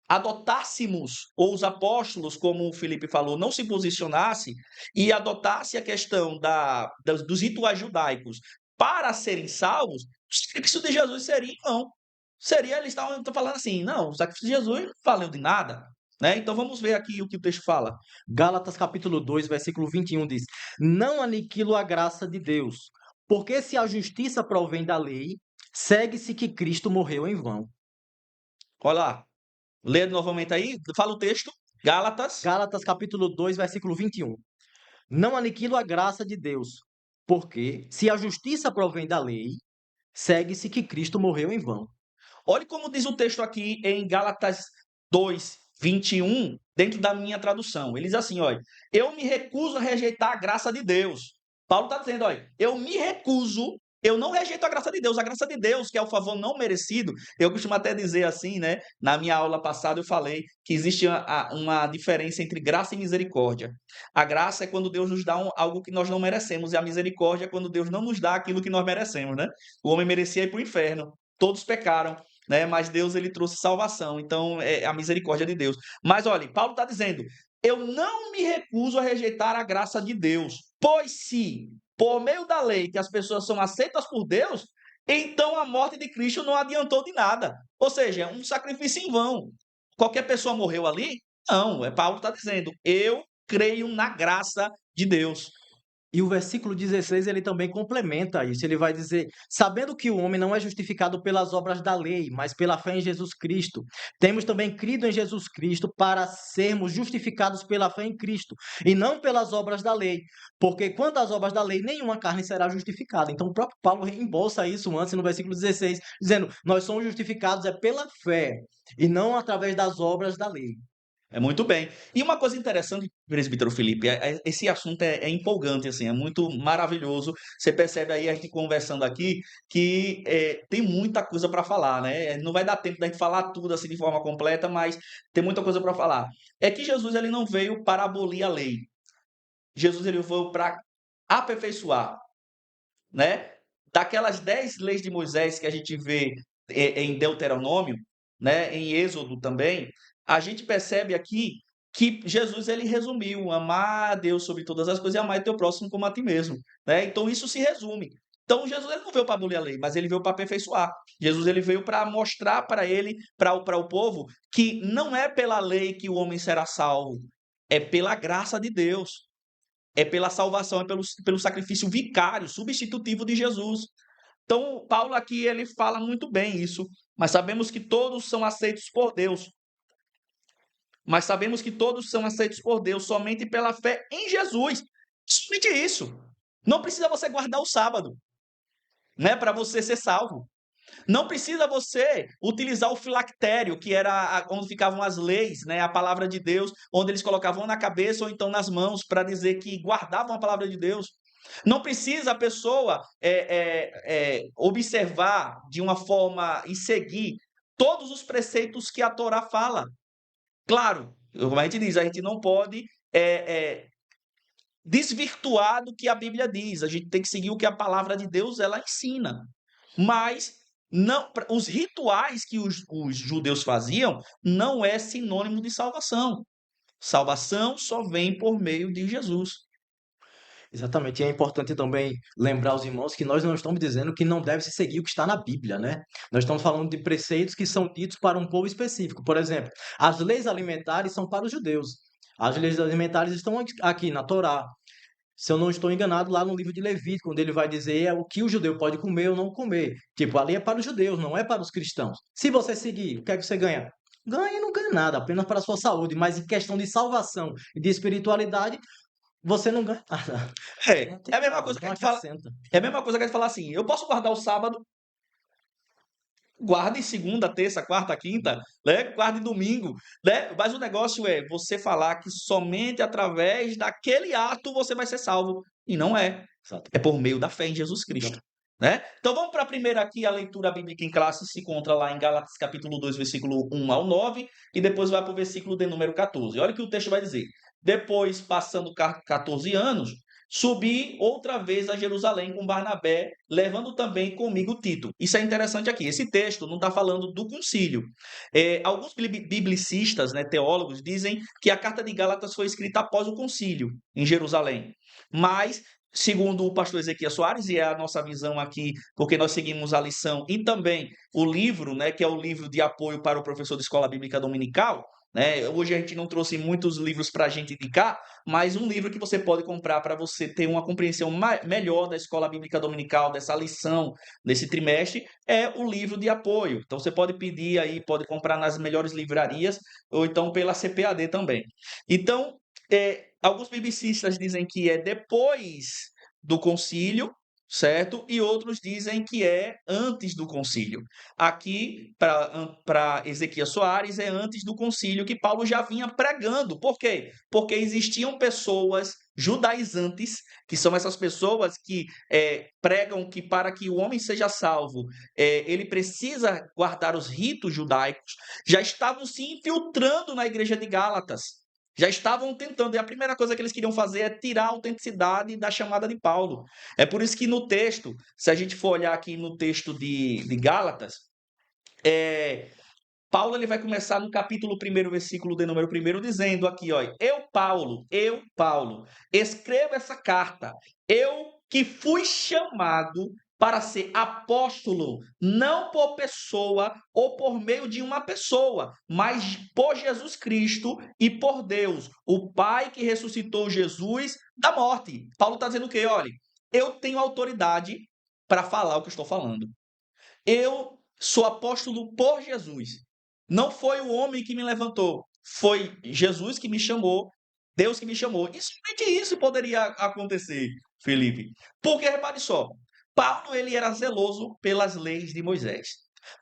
adotássemos, ou os apóstolos, como o Felipe falou, não se posicionasse e adotasse a questão dos rituais judaicos para serem salvos, o sacrifício de Jesus seria em vão. Eles estão falando assim, não, o sacrifício de Jesus não valeu de nada. Né? Então vamos ver aqui o que o texto fala. Gálatas capítulo 2, versículo 21 diz: não aniquilo a graça de Deus, porque se a justiça provém da lei, segue-se que Cristo morreu em vão. Olha lá, lê novamente aí, fala o texto, Gálatas. Gálatas capítulo 2, versículo 21. Não aniquilo a graça de Deus, porque se a justiça provém da lei, segue-se que Cristo morreu em vão. Olhe como diz o texto aqui em Gálatas 2, 21, dentro da minha tradução. Ele diz assim, olha, eu me recuso a rejeitar a graça de Deus. Paulo está dizendo, olha, eu me recuso, eu não rejeito a graça de Deus, que é o favor não merecido. Eu costumo até dizer assim, né? Na minha aula passada eu falei que existe uma diferença entre graça e misericórdia. A graça é quando Deus nos dá algo que nós não merecemos, e a misericórdia é quando Deus não nos dá aquilo que nós merecemos, né? O homem merecia ir para o inferno, todos pecaram, né? Mas Deus ele trouxe salvação, então é a misericórdia de Deus. Mas olha, Paulo está dizendo, eu não me recuso a rejeitar a graça de Deus, pois se por meio da lei que as pessoas são aceitas por Deus, então a morte de Cristo não adiantou de nada. Ou seja, é um sacrifício em vão. Qualquer pessoa morreu ali? Não, Paulo está dizendo, eu creio na graça de Deus. E o versículo 16 ele também complementa isso. Ele vai dizer: sabendo que o homem não é justificado pelas obras da lei, mas pela fé em Jesus Cristo, temos também crido em Jesus Cristo para sermos justificados pela fé em Cristo, e não pelas obras da lei. Porque quanto às obras da lei, nenhuma carne será justificada. Então o próprio Paulo reembolsa isso antes no versículo 16, dizendo: nós somos justificados pela fé, e não através das obras da lei. É muito bem. E uma coisa interessante, presbítero Felipe, esse assunto é empolgante, assim, é muito maravilhoso. Você percebe aí, a gente conversando aqui, que tem muita coisa para falar, né? Não vai dar tempo da gente falar tudo assim de forma completa, mas tem muita coisa para falar. É que Jesus ele não veio para abolir a lei. Jesus ele veio para aperfeiçoar, né? Daquelas 10 leis de Moisés que a gente vê em Deuteronômio, né, em Êxodo também, a gente percebe aqui que Jesus ele resumiu amar a Deus sobre todas as coisas e amar o teu próximo como a ti mesmo, né? Então isso se resume. Então Jesus ele não veio para abolir a lei, mas ele veio para aperfeiçoar. Jesus ele veio para mostrar para ele, para o povo, que não é pela lei que o homem será salvo, é pela graça de Deus. É pela salvação, é pelo sacrifício vicário, substitutivo de Jesus. Então, Paulo aqui ele fala muito bem isso, mas sabemos que todos são aceitos por Deus. Mas sabemos que todos são aceitos por Deus somente pela fé em Jesus. Somente isso. Não precisa você guardar o sábado, né, para você ser salvo. Não precisa você utilizar o filactério, que era onde ficavam as leis, né, a palavra de Deus, onde eles colocavam na cabeça ou então nas mãos para dizer que guardavam a palavra de Deus. Não precisa a pessoa observar de uma forma e seguir todos os preceitos que a Torá fala. Claro, como a gente diz, a gente não pode desvirtuar do que a Bíblia diz. A gente tem que seguir o que a palavra de Deus ela ensina. Mas não, os rituais que os judeus faziam não é sinônimo de salvação. Salvação só vem por meio de Jesus. Exatamente, e é importante também lembrar aos irmãos que nós não estamos dizendo que não deve se seguir o que está na Bíblia, né? Nós estamos falando de preceitos que são ditos para um povo específico. Por exemplo, as leis alimentares são para os judeus. As leis alimentares estão aqui na Torá. Se eu não estou enganado, lá no livro de Levítico, onde ele vai dizer o que o judeu pode comer ou não comer. Tipo, ali é para os judeus, não é para os cristãos. Se você seguir, o que é que você ganha? Ganha e não ganha nada, apenas para a sua saúde. Mas em questão de salvação e de espiritualidade, você não ganha nada. É, Não tem é a mesma nada, coisa que a não gente fala. acrescenta. É a mesma coisa que a gente fala assim: eu posso guardar o sábado, guarde segunda, terça, quarta, quinta, né? Guarde domingo, né? Mas o negócio é você falar que somente através daquele ato você vai ser salvo. E não é. É Exatamente. por meio da fé em Jesus Cristo. Né? Então vamos para a primeira aqui, a leitura bíblica em classe se encontra lá em Gálatas capítulo 2, versículo 1 ao 9, e depois vai para o versículo de número 14. Olha o que o texto vai dizer. Depois, passando 14 anos, subi outra vez a Jerusalém com Barnabé, levando também comigo Tito. Isso é interessante aqui. Esse texto não está falando do concílio. Alguns biblicistas, né, teólogos, dizem que a carta de Gálatas foi escrita após o concílio em Jerusalém. Mas segundo o pastor Ezequiel Soares, e é a nossa visão aqui, porque nós seguimos a lição, e também o livro, né, que é o livro de apoio para o professor de escola bíblica dominical, né? Hoje a gente não trouxe muitos livros para a gente indicar, mas um livro que você pode comprar para você ter uma compreensão melhor da escola bíblica dominical, dessa lição, desse trimestre, é o livro de apoio. Então você pode pedir aí, pode comprar nas melhores livrarias, ou então pela CPAD também. Então, alguns biblicistas dizem que é depois do concílio, certo? E outros dizem que é antes do concílio. Aqui, para Ezequiel Soares, é antes do concílio que Paulo já vinha pregando. Por quê? Porque existiam pessoas judaizantes, que são essas pessoas que pregam que para que o homem seja salvo, ele precisa guardar os ritos judaicos, já estavam se infiltrando na igreja de Gálatas. Já estavam tentando, e a primeira coisa que eles queriam fazer é tirar a autenticidade da chamada de Paulo. É por isso que no texto, se a gente for olhar aqui no texto de Gálatas, Paulo ele vai começar no capítulo 1, versículo de número 1, dizendo aqui, ó, eu, Paulo, escrevo essa carta, eu que fui chamado para ser apóstolo, não por pessoa ou por meio de uma pessoa, mas por Jesus Cristo e por Deus, o Pai que ressuscitou Jesus da morte. Paulo está dizendo o quê? Olha, eu tenho autoridade para falar o que eu estou falando. Eu sou apóstolo por Jesus. Não foi o homem que me levantou, foi Jesus que me chamou, Deus que me chamou. E somente isso poderia acontecer, Felipe. Porque repare só, Paulo ele era zeloso pelas leis de Moisés.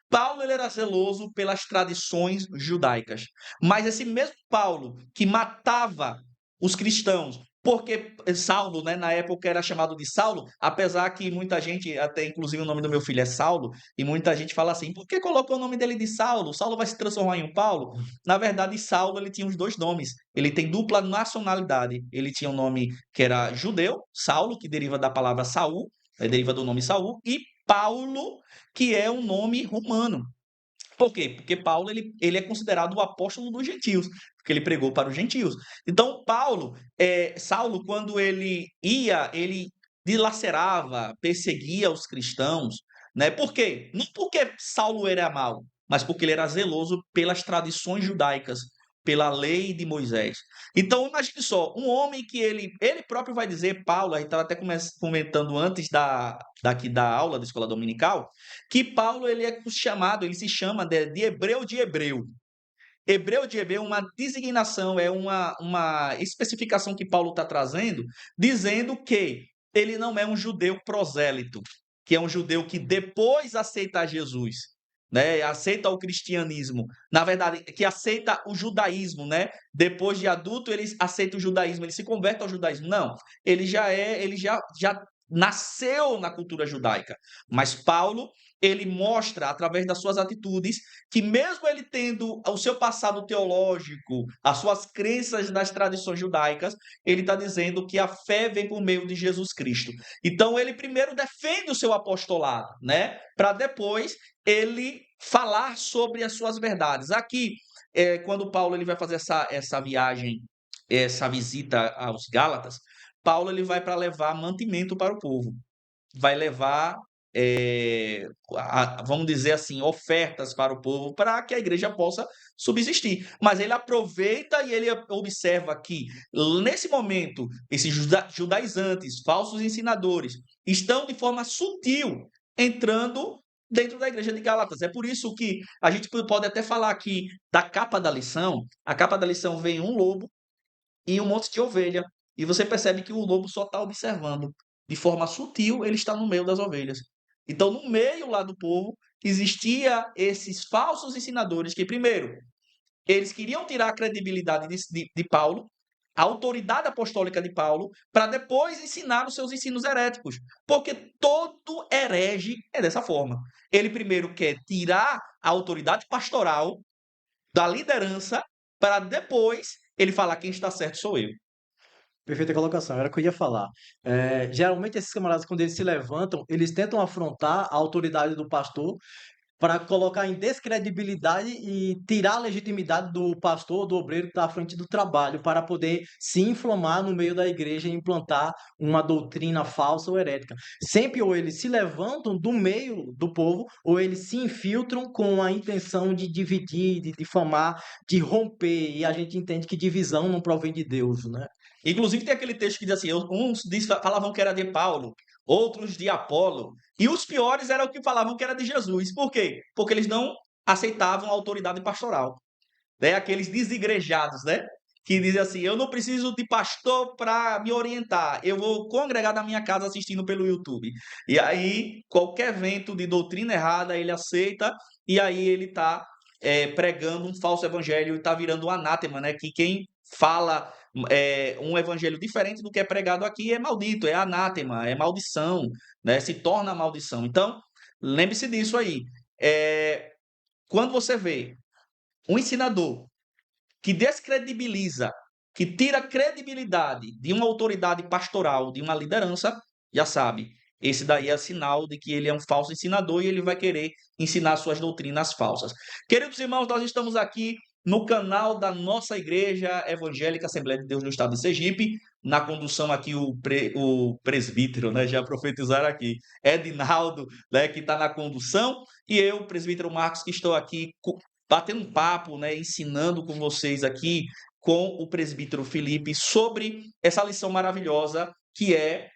Paulo ele era zeloso pelas tradições judaicas. Mas esse mesmo Paulo que matava os cristãos, porque Saulo, né, na época era chamado de Saulo, apesar que muita gente, até inclusive o nome do meu filho é Saulo, e muita gente fala assim, por que colocou o nome dele de Saulo? Saulo vai se transformar em um Paulo? Na verdade, Saulo ele tinha os dois nomes. Ele tem dupla nacionalidade. Ele tinha um nome que era judeu, Saulo, que deriva da palavra Saul, deriva do nome Saul, e Paulo, que é um nome romano. Por quê? Porque Paulo ele é considerado o apóstolo dos gentios, porque ele pregou para os gentios. Então, Saulo, quando ele ia, ele dilacerava, perseguia os cristãos, né? Por quê? Não porque Saulo era mau, mas porque ele era zeloso pelas tradições judaicas, pela lei de Moisés. Então, imagine só, um homem que ele próprio vai dizer, Paulo, a gente estava até comentando antes daqui da aula da escola dominical, que Paulo ele é chamado, ele se chama de hebreu de hebreu. Hebreu de hebreu é uma designação, é uma especificação que Paulo está trazendo, dizendo que ele não é um judeu prosélito, que é um judeu que depois aceita Jesus, né? Aceita o cristianismo. Na verdade, que aceita o judaísmo, né? Depois de adulto, ele aceita o judaísmo, ele se converte ao judaísmo. Não, ele já nasceu na cultura judaica. Mas Paulo, ele mostra, através das suas atitudes, que mesmo ele tendo o seu passado teológico, as suas crenças nas tradições judaicas, ele está dizendo que a fé vem por meio de Jesus Cristo. Então ele primeiro defende o seu apostolado, né? Para depois ele falar sobre as suas verdades. Aqui, quando Paulo ele vai fazer essa viagem, essa visita aos Gálatas, Paulo ele vai para levar mantimento para o povo, vai levar, vamos dizer assim, ofertas para o povo, para que a igreja possa subsistir. Mas ele aproveita e ele observa que, nesse momento, esses judaizantes, falsos ensinadores, estão de forma sutil entrando dentro da igreja de Gálatas. É por isso que a gente pode até falar aqui da capa da lição. A capa da lição vem um lobo e um monte de ovelha. E você percebe que o lobo só está observando. De forma sutil, ele está no meio das ovelhas. Então, no meio lá do povo, existia esses falsos ensinadores que, primeiro, eles queriam tirar a credibilidade de Paulo, a autoridade apostólica de Paulo, para depois ensinar os seus ensinos heréticos. Porque todo herege é dessa forma. Ele primeiro quer tirar a autoridade pastoral da liderança, para depois ele falar quem está certo sou eu. Perfeita colocação, era o que eu ia falar. Geralmente esses camaradas, quando eles se levantam, eles tentam afrontar a autoridade do pastor para colocar em descredibilidade e tirar a legitimidade do pastor, do obreiro que está à frente do trabalho, para poder se inflamar no meio da igreja e implantar uma doutrina falsa ou herética. Sempre ou eles se levantam do meio do povo, ou eles se infiltram com a intenção de dividir, de difamar, de romper, e a gente entende que divisão não provém de Deus, né? Inclusive tem aquele texto que diz assim, falavam que era de Paulo, outros de Apolo, e os piores eram os que falavam que era de Jesus. Por quê? Porque eles não aceitavam a autoridade pastoral. Né? Aqueles desigrejados, né? Que dizem assim, eu não preciso de pastor para me orientar, eu vou congregar na minha casa assistindo pelo YouTube. E aí, qualquer evento de doutrina errada, ele aceita, e aí ele está pregando um falso evangelho e está virando um anátema, né? Que quem fala um evangelho diferente do que é pregado aqui é maldito, é anátema, é maldição, né? Se torna maldição. Então, lembre-se disso aí. Quando você vê um ensinador que descredibiliza, que tira a credibilidade de uma autoridade pastoral, de uma liderança, já sabe, esse daí é sinal de que ele é um falso ensinador e ele vai querer ensinar suas doutrinas falsas. Queridos irmãos, nós estamos aqui no canal da nossa Igreja Evangélica Assembleia de Deus no Estado de Sergipe, na condução aqui o presbítero, né, já profetizaram aqui, Edinaldo, né, que está na condução, e eu, o presbítero Marcos, que estou aqui batendo um papo, né, ensinando com vocês aqui, com o presbítero Felipe, sobre essa lição maravilhosa que é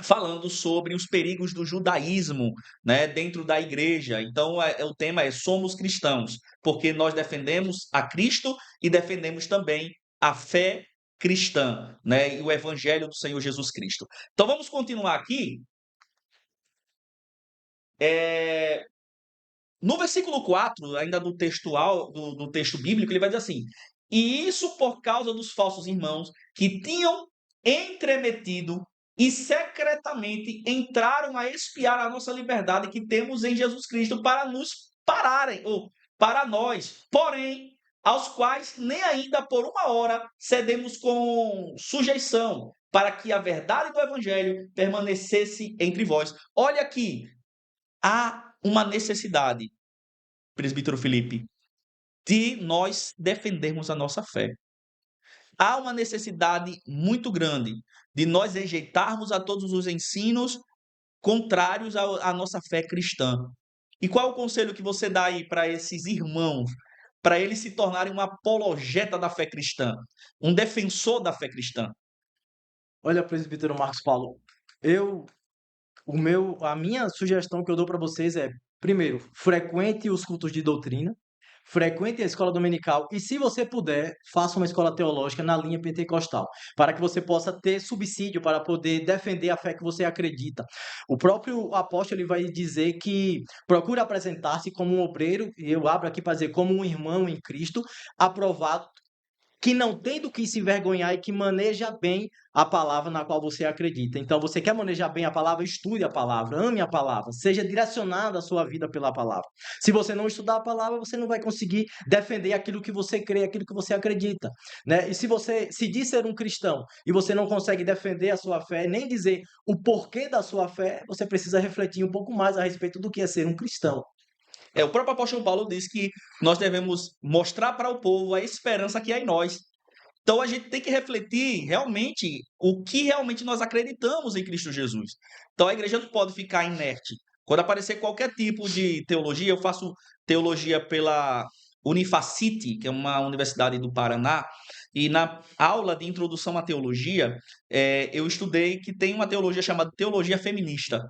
falando sobre os perigos do judaísmo, né, dentro da igreja. Então, o tema é Somos Cristãos, porque nós defendemos a Cristo e defendemos também a fé cristã, né, e o evangelho do Senhor Jesus Cristo. Então, vamos continuar aqui. No versículo 4, ainda do textual, do texto bíblico, ele vai dizer assim: e isso por causa dos falsos irmãos que tinham entremetido e secretamente entraram a espiar a nossa liberdade que temos em Jesus Cristo para nos pararem, ou para nós, porém, aos quais nem ainda por uma hora cedemos com sujeição, para que a verdade do evangelho permanecesse entre vós. Olha aqui, há uma necessidade, presbítero Felipe, de nós defendermos a nossa fé. Há uma necessidade muito grande de nós rejeitarmos a todos os ensinos contrários à nossa fé cristã. E qual é o conselho que você dá aí para esses irmãos, para eles se tornarem um apologeta da fé cristã, um defensor da fé cristã? Olha, presbítero Marcos Paulo, eu a minha sugestão que eu dou para vocês é, primeiro, frequente os cultos de doutrina, frequente a escola dominical e, se você puder, faça uma escola teológica na linha pentecostal, para que você possa ter subsídio para poder defender a fé que você acredita. O próprio apóstolo ele vai dizer que procure apresentar-se como um obreiro, e eu abro aqui para dizer como um irmão em Cristo, aprovado, que não tem do que se envergonhar e que maneja bem a palavra na qual você acredita. Então, você quer manejar bem a palavra, estude a palavra, ame a palavra, seja direcionado a sua vida pela palavra. Se você não estudar a palavra, você não vai conseguir defender aquilo que você crê, aquilo que você acredita, né? E se você se diz ser um cristão e você não consegue defender a sua fé, nem dizer o porquê da sua fé, você precisa refletir um pouco mais a respeito do que é ser um cristão. O próprio apóstolo Paulo diz que nós devemos mostrar para o povo a esperança que há em nós. Então a gente tem que refletir realmente o que realmente nós acreditamos em Cristo Jesus. Então a igreja não pode ficar inerte. Quando aparecer qualquer tipo de teologia, eu faço teologia pela Unifacite, que é uma universidade do Paraná, e na aula de introdução à teologia, eu estudei que tem uma teologia chamada teologia feminista,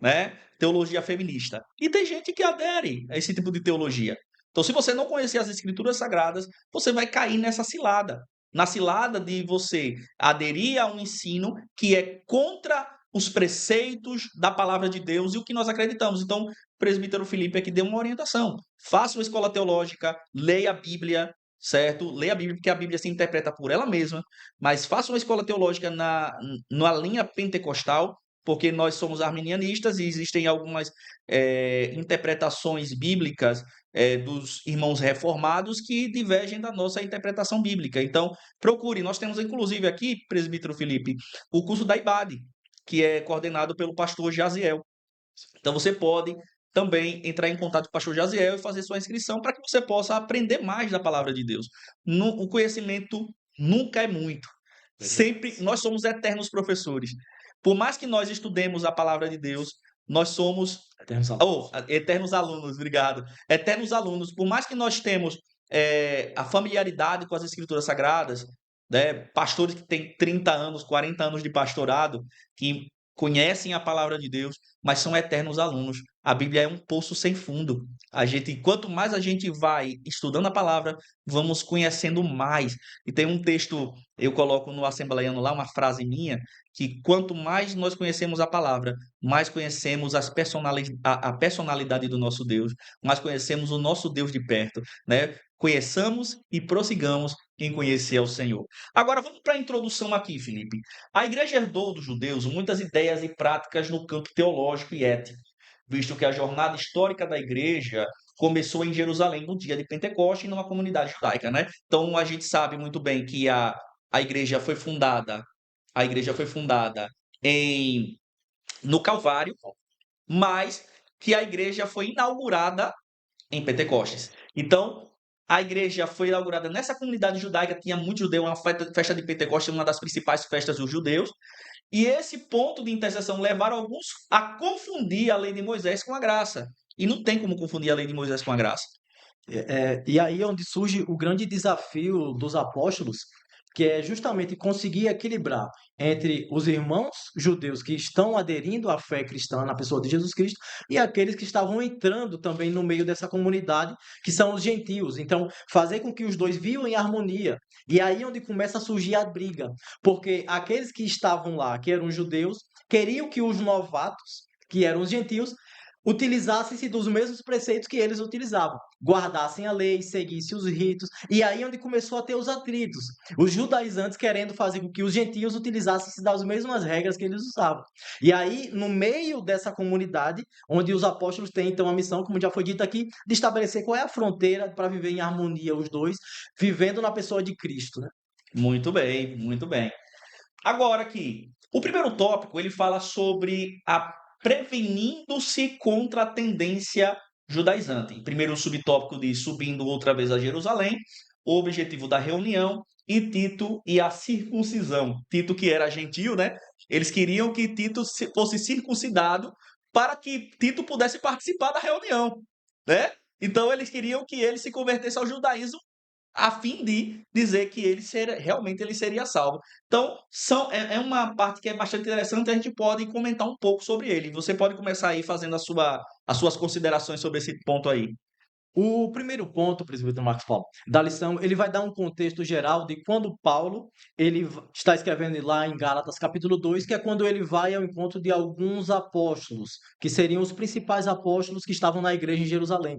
né? Teologia feminista. E tem gente que adere a esse tipo de teologia. Então, se você não conhecer as escrituras sagradas, você vai cair nessa cilada. Na cilada de você aderir a um ensino que é contra os preceitos da palavra de Deus e o que nós acreditamos. Então, o presbítero Felipe aqui deu uma orientação. Faça uma escola teológica, leia a Bíblia, certo? Leia a Bíblia, porque a Bíblia se interpreta por ela mesma, mas faça uma escola teológica na linha pentecostal, porque nós somos arminianistas e existem algumas interpretações bíblicas dos irmãos reformados que divergem da nossa interpretação bíblica. Então, procure. Nós temos, inclusive, aqui, presbítero Felipe, o curso da IBAD, que é coordenado pelo pastor Jaziel. Então, você pode também entrar em contato com o pastor Jaziel e fazer sua inscrição para que você possa aprender mais da palavra de Deus. O conhecimento nunca é muito. Sempre nós somos eternos professores. Por mais que nós estudemos a palavra de Deus, nós somos eternos alunos, obrigado. Eternos alunos. Por mais que nós temos a familiaridade com as escrituras sagradas, né, pastores que têm 30 anos, 40 anos de pastorado, que conhecem a palavra de Deus, mas são eternos alunos. A Bíblia é um poço sem fundo. Quanto mais a gente vai estudando a palavra, vamos conhecendo mais. E tem um texto, eu coloco no Assembleiano lá, uma frase minha, que quanto mais nós conhecemos a palavra, mais conhecemos a personalidade do nosso Deus, mais conhecemos o nosso Deus de perto, né? Conheçamos e prossigamos em conhecer ao Senhor. Agora vamos para a introdução aqui, Felipe. A igreja herdou dos judeus muitas ideias e práticas no campo teológico e ético, visto que a jornada histórica da igreja começou em Jerusalém no dia de Pentecostes, numa comunidade judaica, né? Então a gente sabe muito bem que a igreja foi fundada, a igreja foi fundada no Calvário, mas que a igreja foi inaugurada em Pentecostes. Então, a igreja foi inaugurada nessa comunidade judaica, tinha muito judeu, uma festa de Pentecostes, uma das principais festas dos judeus, e esse ponto de interseção levaram alguns a confundir a lei de Moisés com a graça. E não tem como confundir a lei de Moisés com a graça. E aí é onde surge o grande desafio dos apóstolos, que é justamente conseguir equilibrar entre os irmãos judeus que estão aderindo à fé cristã na pessoa de Jesus Cristo e aqueles que estavam entrando também no meio dessa comunidade, que são os gentios. Então, fazer com que os dois vivam em harmonia. E aí é onde começa a surgir a briga, porque aqueles que estavam lá, que eram judeus, queriam que os novatos, que eram os gentios, utilizassem-se dos mesmos preceitos que eles utilizavam, guardassem a lei, seguissem os ritos, e aí é onde começou a ter os atritos. Os judaizantes querendo fazer com que os gentios utilizassem-se das mesmas regras que eles usavam. E aí, no meio dessa comunidade, onde os apóstolos têm então a missão, como já foi dito aqui, de estabelecer qual é a fronteira para viver em harmonia os dois, vivendo na pessoa de Cristo, né? Muito bem, muito bem. Agora aqui, o primeiro tópico, ele fala sobre a prevenindo-se contra a tendência judaizante. Primeiro o subtópico diz subindo outra vez a Jerusalém, o objetivo da reunião e Tito e a circuncisão. Tito, que era gentio, né? Eles queriam que Tito fosse circuncidado para que Tito pudesse participar da reunião, né? Então eles queriam que ele se convertesse ao judaísmo a fim de dizer que realmente ele seria salvo. Então, é uma parte que é bastante interessante, a gente pode comentar um pouco sobre ele. Você pode começar aí fazendo as suas considerações sobre esse ponto aí. O primeiro ponto, presbítero Marcos Paulo, da lição, ele vai dar um contexto geral de quando Paulo está escrevendo lá em Gálatas capítulo 2, que é quando ele vai ao encontro de alguns apóstolos, que seriam os principais apóstolos que estavam na igreja em Jerusalém.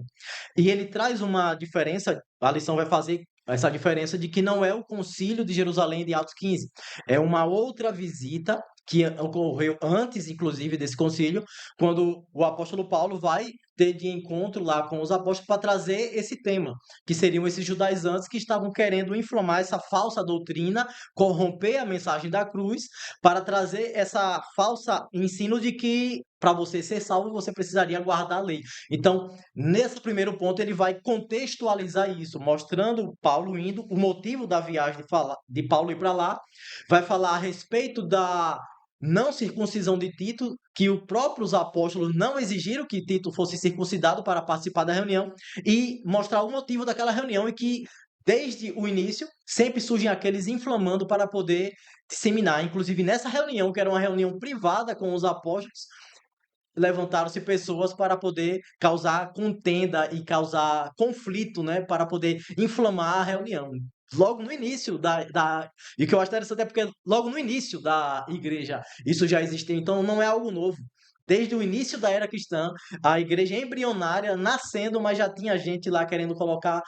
E ele traz uma diferença, a lição vai fazer essa diferença de que não é o concílio de Jerusalém de Atos 15, é uma outra visita que ocorreu antes, inclusive, desse concílio, quando o apóstolo Paulo vai ter de encontro lá com os apóstolos para trazer esse tema, que seriam esses judaizantes que estavam querendo inflamar essa falsa doutrina, corromper a mensagem da cruz, para trazer essa falsa ensino de que para você ser salvo você precisaria guardar a lei. Então, nesse primeiro ponto, ele vai contextualizar isso, mostrando Paulo indo, o motivo da viagem de Paulo ir para lá, vai falar a respeito da não circuncisão de Tito, que os próprios apóstolos não exigiram que Tito fosse circuncidado para participar da reunião, e mostrar o motivo daquela reunião e que, desde o início, sempre surgem aqueles inflamando para poder disseminar. Inclusive, nessa reunião, que era uma reunião privada com os apóstolos, levantaram-se pessoas para poder causar contenda e causar conflito, né, para poder inflamar a reunião. Logo no início E o que eu acho interessante é porque logo no início da igreja isso já existia, então não é algo novo. Desde o início da era cristã, a igreja embrionária nascendo, mas já tinha gente lá querendo colocar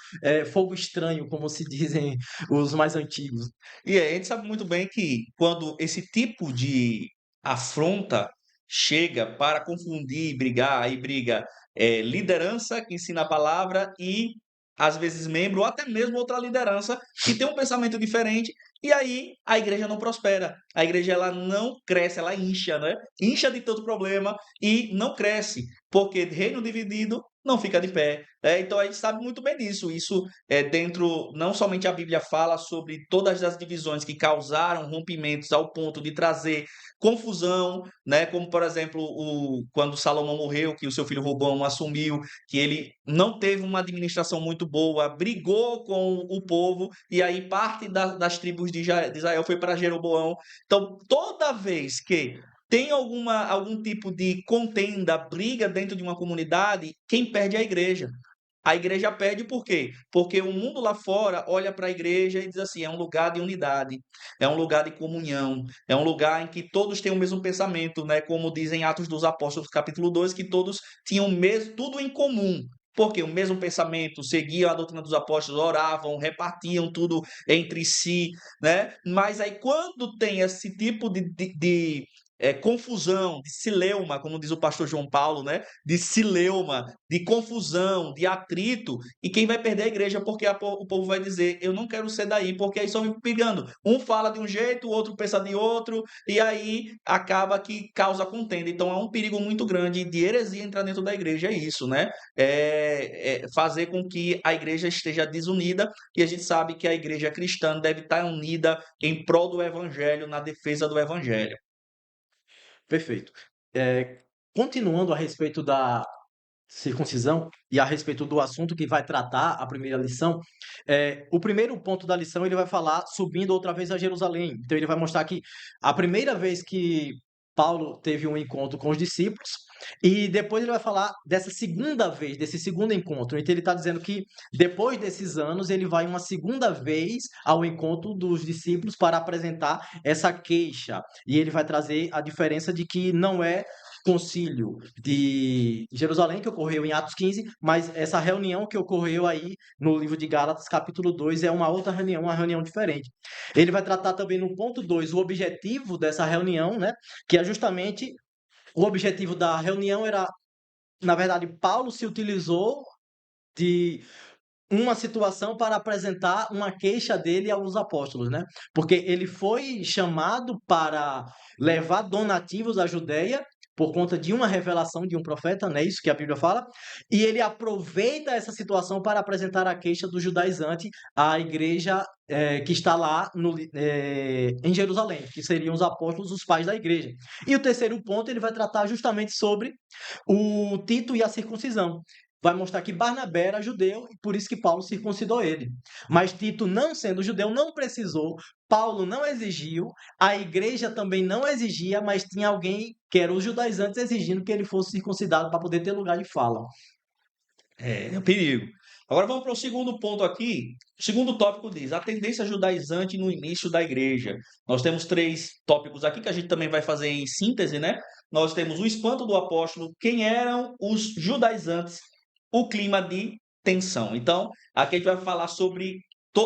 fogo estranho, como se dizem os mais antigos. E a gente sabe muito bem que quando esse tipo de afronta chega para confundir e brigar, aí briga liderança que ensina a palavra e às vezes membro ou até mesmo outra liderança que tem um pensamento diferente e aí a igreja não prospera. A igreja ela não cresce, ela incha, né? Incha de todo problema e não cresce, porque reino dividido não fica de pé. Então a gente sabe muito bem disso. Isso dentro, não somente a Bíblia fala sobre todas as divisões que causaram rompimentos ao ponto de trazer confusão, né? Como por exemplo, quando Salomão morreu, que o seu filho Roboão assumiu, que ele não teve uma administração muito boa, brigou com o povo, e aí parte das tribos de Israel foi para Jeroboão. Então, toda vez que tem algum tipo de contenda, briga dentro de uma comunidade, quem perde é a igreja. A igreja perde por quê? Porque o mundo lá fora olha para a igreja e diz assim: é um lugar de unidade, é um lugar de comunhão, é um lugar em que todos têm o mesmo pensamento, né? Como dizem Atos dos Apóstolos, capítulo 2, que todos tinham tudo em comum. Porque o mesmo pensamento, seguiam a doutrina dos apóstolos, oravam, repartiam tudo entre si, né? Mas aí quando tem esse tipo de confusão, de cileuma, como diz o pastor João Paulo, né? De cileuma, de confusão, de atrito, e quem vai perder a igreja porque o povo vai dizer: eu não quero ser daí, porque aí só vive brigando. Um fala de um jeito, o outro pensa de outro, e aí acaba que causa contenda. Então é um perigo muito grande de heresia entrar dentro da igreja, é isso, né? Fazer com que a igreja esteja desunida, e a gente sabe que a igreja cristã deve estar unida em prol do evangelho, na defesa do evangelho. Perfeito. Continuando a respeito da circuncisão e a respeito do assunto que vai tratar a primeira lição, o primeiro ponto da lição ele vai falar subindo outra vez a Jerusalém. Então ele vai mostrar que a primeira vez que Paulo teve um encontro com os discípulos e depois ele vai falar dessa segunda vez, desse segundo encontro. Então ele está dizendo que depois desses anos ele vai uma segunda vez ao encontro dos discípulos para apresentar essa queixa e ele vai trazer a diferença de que não é concílio de Jerusalém, que ocorreu em Atos 15, mas essa reunião que ocorreu aí no livro de Gálatas, capítulo 2, é uma outra reunião, uma reunião diferente. Ele vai tratar também no ponto 2 o objetivo dessa reunião, né? Que é justamente o objetivo da reunião era, na verdade, Paulo se utilizou de uma situação para apresentar uma queixa dele aos apóstolos, né? Porque ele foi chamado para levar donativos à Judeia por conta de uma revelação de um profeta, não é isso que a Bíblia fala? E ele aproveita essa situação para apresentar a queixa do judaizante à igreja que está lá em Jerusalém, que seriam os apóstolos, os pais da igreja. E o terceiro ponto ele vai tratar justamente sobre o Tito e a circuncisão. Vai mostrar que Barnabé era judeu e por isso que Paulo circuncidou ele. Mas Tito, não sendo judeu, não precisou, Paulo não exigiu, a igreja também não exigia, mas tinha alguém que era os judaizantes exigindo que ele fosse circuncidado para poder ter lugar de fala. É um perigo. Agora vamos para o segundo ponto aqui. O segundo tópico diz: a tendência judaizante no início da igreja. Nós temos três tópicos aqui que a gente também vai fazer em síntese, né? Nós temos o espanto do apóstolo, quem eram os judaizantes, o clima de tensão. Então, aqui a gente vai falar sobre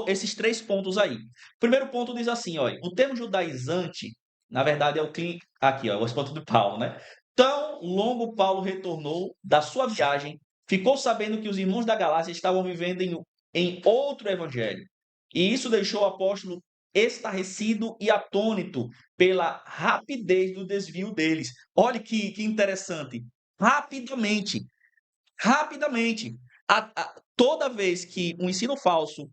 esses três pontos aí. O primeiro ponto diz assim, olha, o termo judaizante, na verdade, é o clima. Aqui, ó, o espanto do Paulo, né? O Tão longo Paulo retornou da sua viagem, ficou sabendo que os irmãos da Galácia estavam vivendo em outro evangelho. E isso deixou o apóstolo estarrecido e atônito pela rapidez do desvio deles. Olha que interessante. Rapidamente, rapidamente. Toda vez que um ensino falso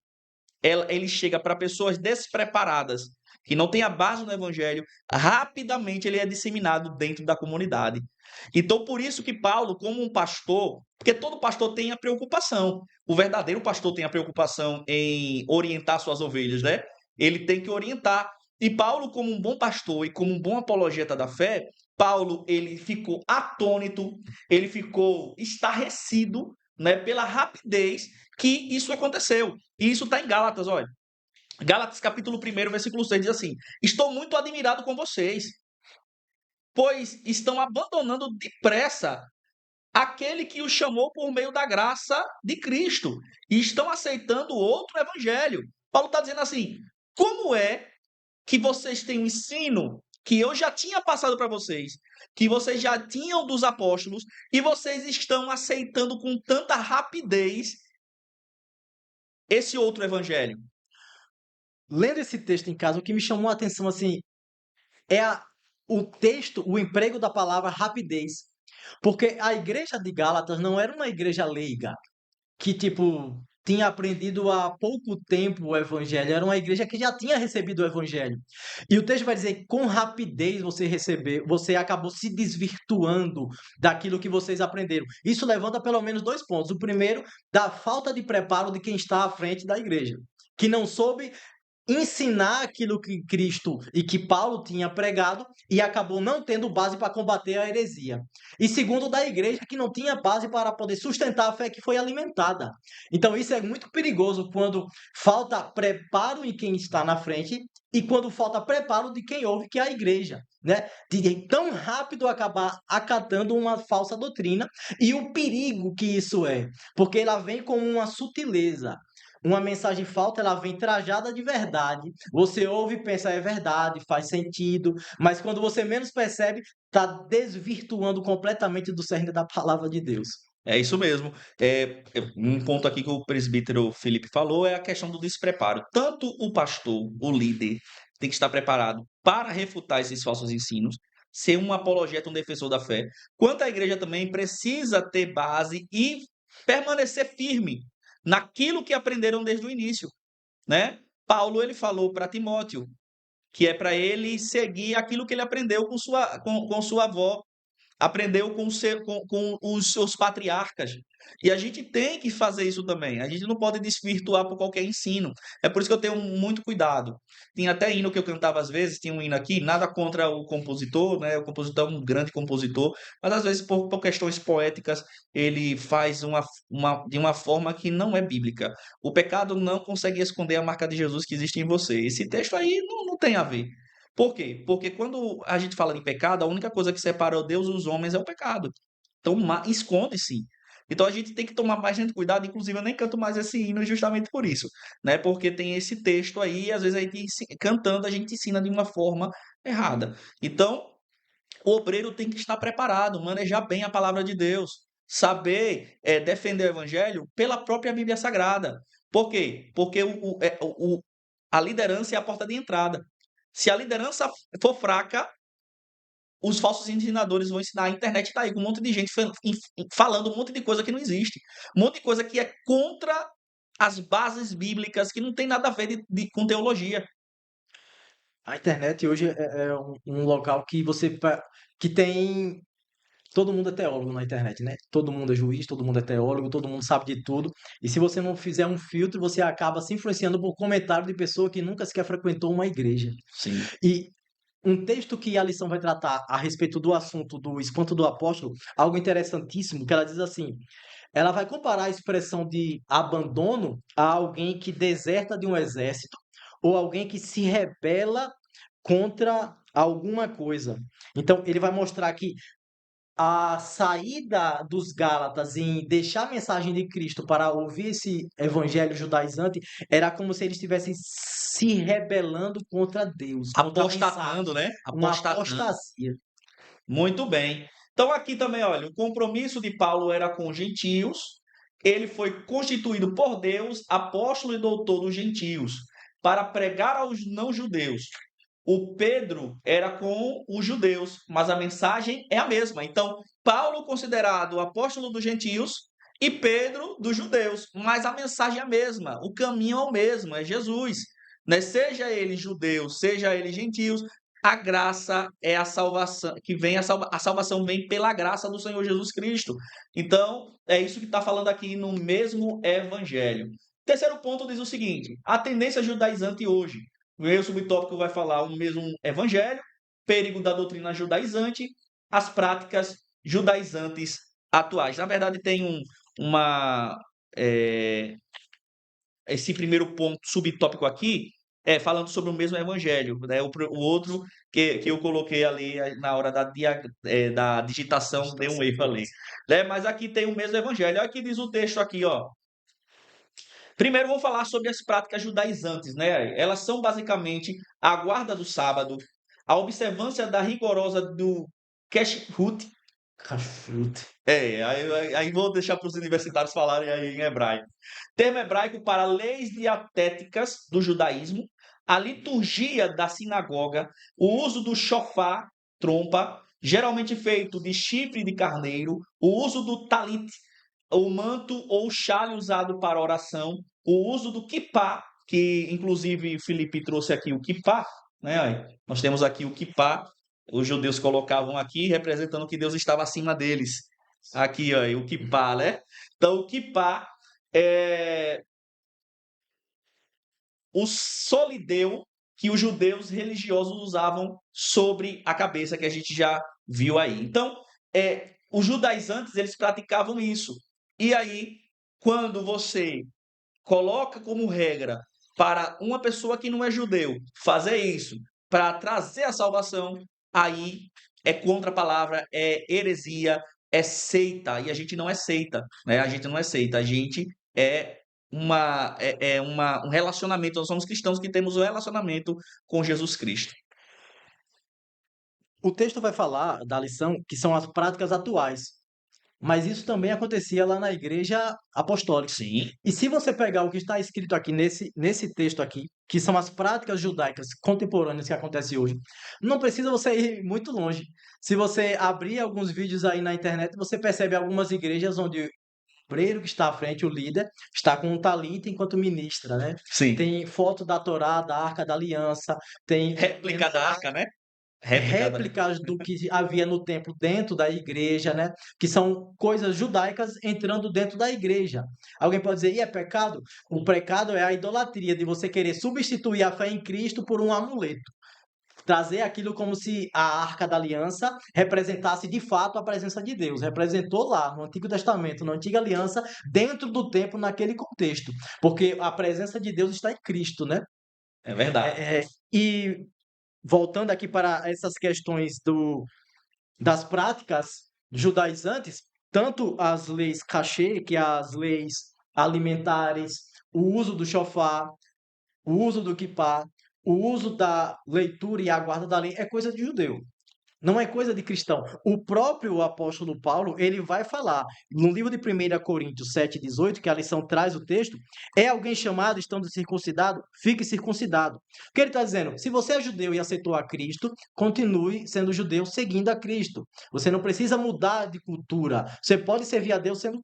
ele chega para pessoas despreparadas, que não têm a base no evangelho, rapidamente ele é disseminado dentro da comunidade. Então, por isso que Paulo, como um pastor, porque todo pastor tem a preocupação, o verdadeiro pastor tem a preocupação em orientar suas ovelhas, né? Ele tem que orientar. E Paulo, como um bom pastor e como um bom apologeta da fé, Paulo, ele ficou atônito, ele ficou estarrecido, né, pela rapidez que isso aconteceu. E isso está em Gálatas, olha. Gálatas capítulo 1, versículo 6 diz assim: Estou muito admirado com vocês, pois estão abandonando depressa aquele que os chamou por meio da graça de Cristo e estão aceitando outro evangelho. Paulo está dizendo assim: como é que vocês têm um ensino que eu já tinha passado para vocês, que vocês já tinham dos apóstolos, e vocês estão aceitando com tanta rapidez esse outro evangelho? Lendo esse texto em casa, o que me chamou a atenção assim é o texto, o emprego da palavra rapidez. Porque a igreja de Gálatas não era uma igreja leiga, que tipo tinha aprendido há pouco tempo o evangelho, era uma igreja que já tinha recebido o evangelho. E o texto vai dizer, com rapidez você acabou se desvirtuando daquilo que vocês aprenderam. Isso levanta pelo menos dois pontos. O primeiro, da falta de preparo de quem está à frente da igreja, que não soube ensinar aquilo que Cristo e que Paulo tinha pregado e acabou não tendo base para combater a heresia. E segundo, da igreja que não tinha base para poder sustentar a fé que foi alimentada. Então isso é muito perigoso quando falta preparo em quem está na frente e quando falta preparo de quem ouve, que é a igreja, né? De tão rápido acabar acatando uma falsa doutrina e o perigo que isso é, porque ela vem com uma sutileza. Uma mensagem falsa, ela vem trajada de verdade. Você ouve e pensa, é verdade, faz sentido, mas quando você menos percebe, está desvirtuando completamente do cerne da palavra de Deus. É isso mesmo. Um ponto aqui que o presbítero Felipe falou é a questão do despreparo. Tanto o pastor, o líder, tem que estar preparado para refutar esses falsos ensinos, ser um apologeta, um defensor da fé, quanto a igreja também precisa ter base e permanecer firme naquilo que aprenderam desde o início, né? Paulo ele falou para Timóteo que é para ele seguir aquilo que ele aprendeu com sua avó, aprendeu com os seus patriarcas. E a gente tem que fazer isso também. A gente não pode desvirtuar por qualquer ensino. É por isso que eu tenho muito cuidado. Tinha até hino que eu cantava às vezes, tinha um hino aqui, nada contra o compositor, né? O compositor é um grande compositor, mas às vezes por questões poéticas ele faz de uma forma que não é bíblica. O pecado não consegue esconder a marca de Jesus que existe em você. Esse texto aí não tem a ver. Por quê? Porque quando a gente fala de pecado, a única coisa que separa Deus dos homens é o pecado. Então, esconde-se. Então, a gente tem que tomar bastante cuidado. Inclusive, eu nem canto mais esse hino justamente por isso, né? Porque tem esse texto aí, e às vezes a gente cantando, a gente ensina de uma forma errada. Então, o obreiro tem que estar preparado, manejar bem a palavra de Deus, saber defender o evangelho pela própria Bíblia Sagrada. Por quê? Porque a liderança é a porta de entrada. Se a liderança for fraca, os falsos ensinadores vão ensinar. A internet está aí com um monte de gente falando um monte de coisa que não existe. Um monte de coisa que é contra as bases bíblicas, que não tem nada a ver com teologia. A internet hoje é um local que que tem todo mundo é teólogo na internet, né? Todo mundo é juiz, todo mundo é teólogo, todo mundo sabe de tudo. E se você não fizer um filtro, você acaba se influenciando por comentário de pessoa que nunca sequer frequentou uma igreja. Sim. E um texto que a lição vai tratar a respeito do assunto do espanto do apóstolo, algo interessantíssimo, que ela diz assim, ela vai comparar a expressão de abandono a alguém que deserta de um exército ou alguém que se rebela contra alguma coisa. Então, ele vai mostrar que a saída dos Gálatas em deixar a mensagem de Cristo para ouvir esse evangelho judaizante era como se eles estivessem se rebelando contra Deus, contra a mensagem, Apostatando, né? uma Apostatando. apostasia. Muito bem. Então, aqui também, olha, o compromisso de Paulo era com os gentios, ele foi constituído por Deus, apóstolo e doutor dos gentios, para pregar aos não-judeus. O Pedro era com os judeus, mas a mensagem é a mesma. Então, Paulo considerado o apóstolo dos gentios e Pedro dos judeus, mas a mensagem é a mesma, o caminho é o mesmo, é Jesus. Né? Seja ele judeus, seja ele gentios, a graça é a salvação, que vem a salvação vem pela graça do Senhor Jesus Cristo. Então, é isso que está falando aqui no mesmo evangelho. Terceiro ponto diz o seguinte: a tendência judaizante hoje. O meu subtópico vai falar o mesmo evangelho, perigo da doutrina judaizante, as práticas judaizantes atuais. Na verdade, tem uma. é, esse primeiro ponto subtópico aqui é falando sobre o mesmo evangelho, né? O outro que eu coloquei ali na hora da digitação deu um erro ali, né? Mas aqui tem o mesmo evangelho. Olha o que diz o texto aqui, ó. Primeiro vou falar sobre as práticas judaizantes, né? Elas são basicamente a guarda do sábado, a observância da rigorosa do kashrut. Kashrut. Aí vou deixar para os universitários falarem aí em hebraico. Termo hebraico para leis dietéticas do judaísmo, a liturgia da sinagoga, o uso do shofar, trompa, geralmente feito de chifre de carneiro, o uso do talit, o manto ou chale usado para oração, o uso do kippá, que inclusive Felipe trouxe aqui o kippá, né? Nós temos aqui o kippá, os judeus colocavam aqui representando que Deus estava acima deles. Aqui, ó, o kippá, né? Então, o kippá é o solideu que os judeus religiosos usavam sobre a cabeça, que a gente já viu aí. Então, os judaizantes, eles praticavam isso. E aí, quando você coloca como regra para uma pessoa que não é judeu fazer isso para trazer a salvação, aí é contra a palavra, é heresia, é seita. E a gente não é seita, né? A gente não é seita, a gente é um relacionamento. Nós somos cristãos que temos um relacionamento com Jesus Cristo. O texto vai falar da lição que são as práticas atuais, mas isso também acontecia lá na igreja apostólica. Sim, E se você pegar o que está escrito aqui nesse texto aqui, que são as práticas judaicas contemporâneas que acontecem hoje, não precisa você ir muito longe. Se você abrir alguns vídeos aí na internet, você percebe algumas igrejas onde o obreiro que está à frente, o líder, está com um talento enquanto ministra, né? sim. Tem foto da Torá, da Arca da Aliança, tem Réplica da arca, né? Réplica da... réplicas do que havia no templo dentro da igreja, né? Que são coisas judaicas entrando dentro da igreja. Alguém pode dizer, e é pecado? O pecado é a idolatria de você querer substituir a fé em Cristo por um amuleto. Trazer aquilo como se a Arca da Aliança representasse de fato a presença de Deus. Representou lá no Antigo Testamento, na Antiga Aliança, dentro do templo, naquele contexto. Porque a presença de Deus está em Cristo, né? É verdade. E voltando aqui para essas questões das práticas judaizantes, tanto as leis cachê, que é as leis alimentares, o uso do shofar, o uso do kippá, o uso da leitura e a guarda da lei, é coisa de judeu. Não é coisa de cristão. O próprio apóstolo Paulo, ele vai falar, no livro de 1 Coríntios 7,18, que a lição traz o texto, é alguém chamado estando circuncidado? Fique circuncidado. O que ele está dizendo? Se você é judeu e aceitou a Cristo, continue sendo judeu seguindo a Cristo. Você não precisa mudar de cultura. Você pode servir a Deus sendo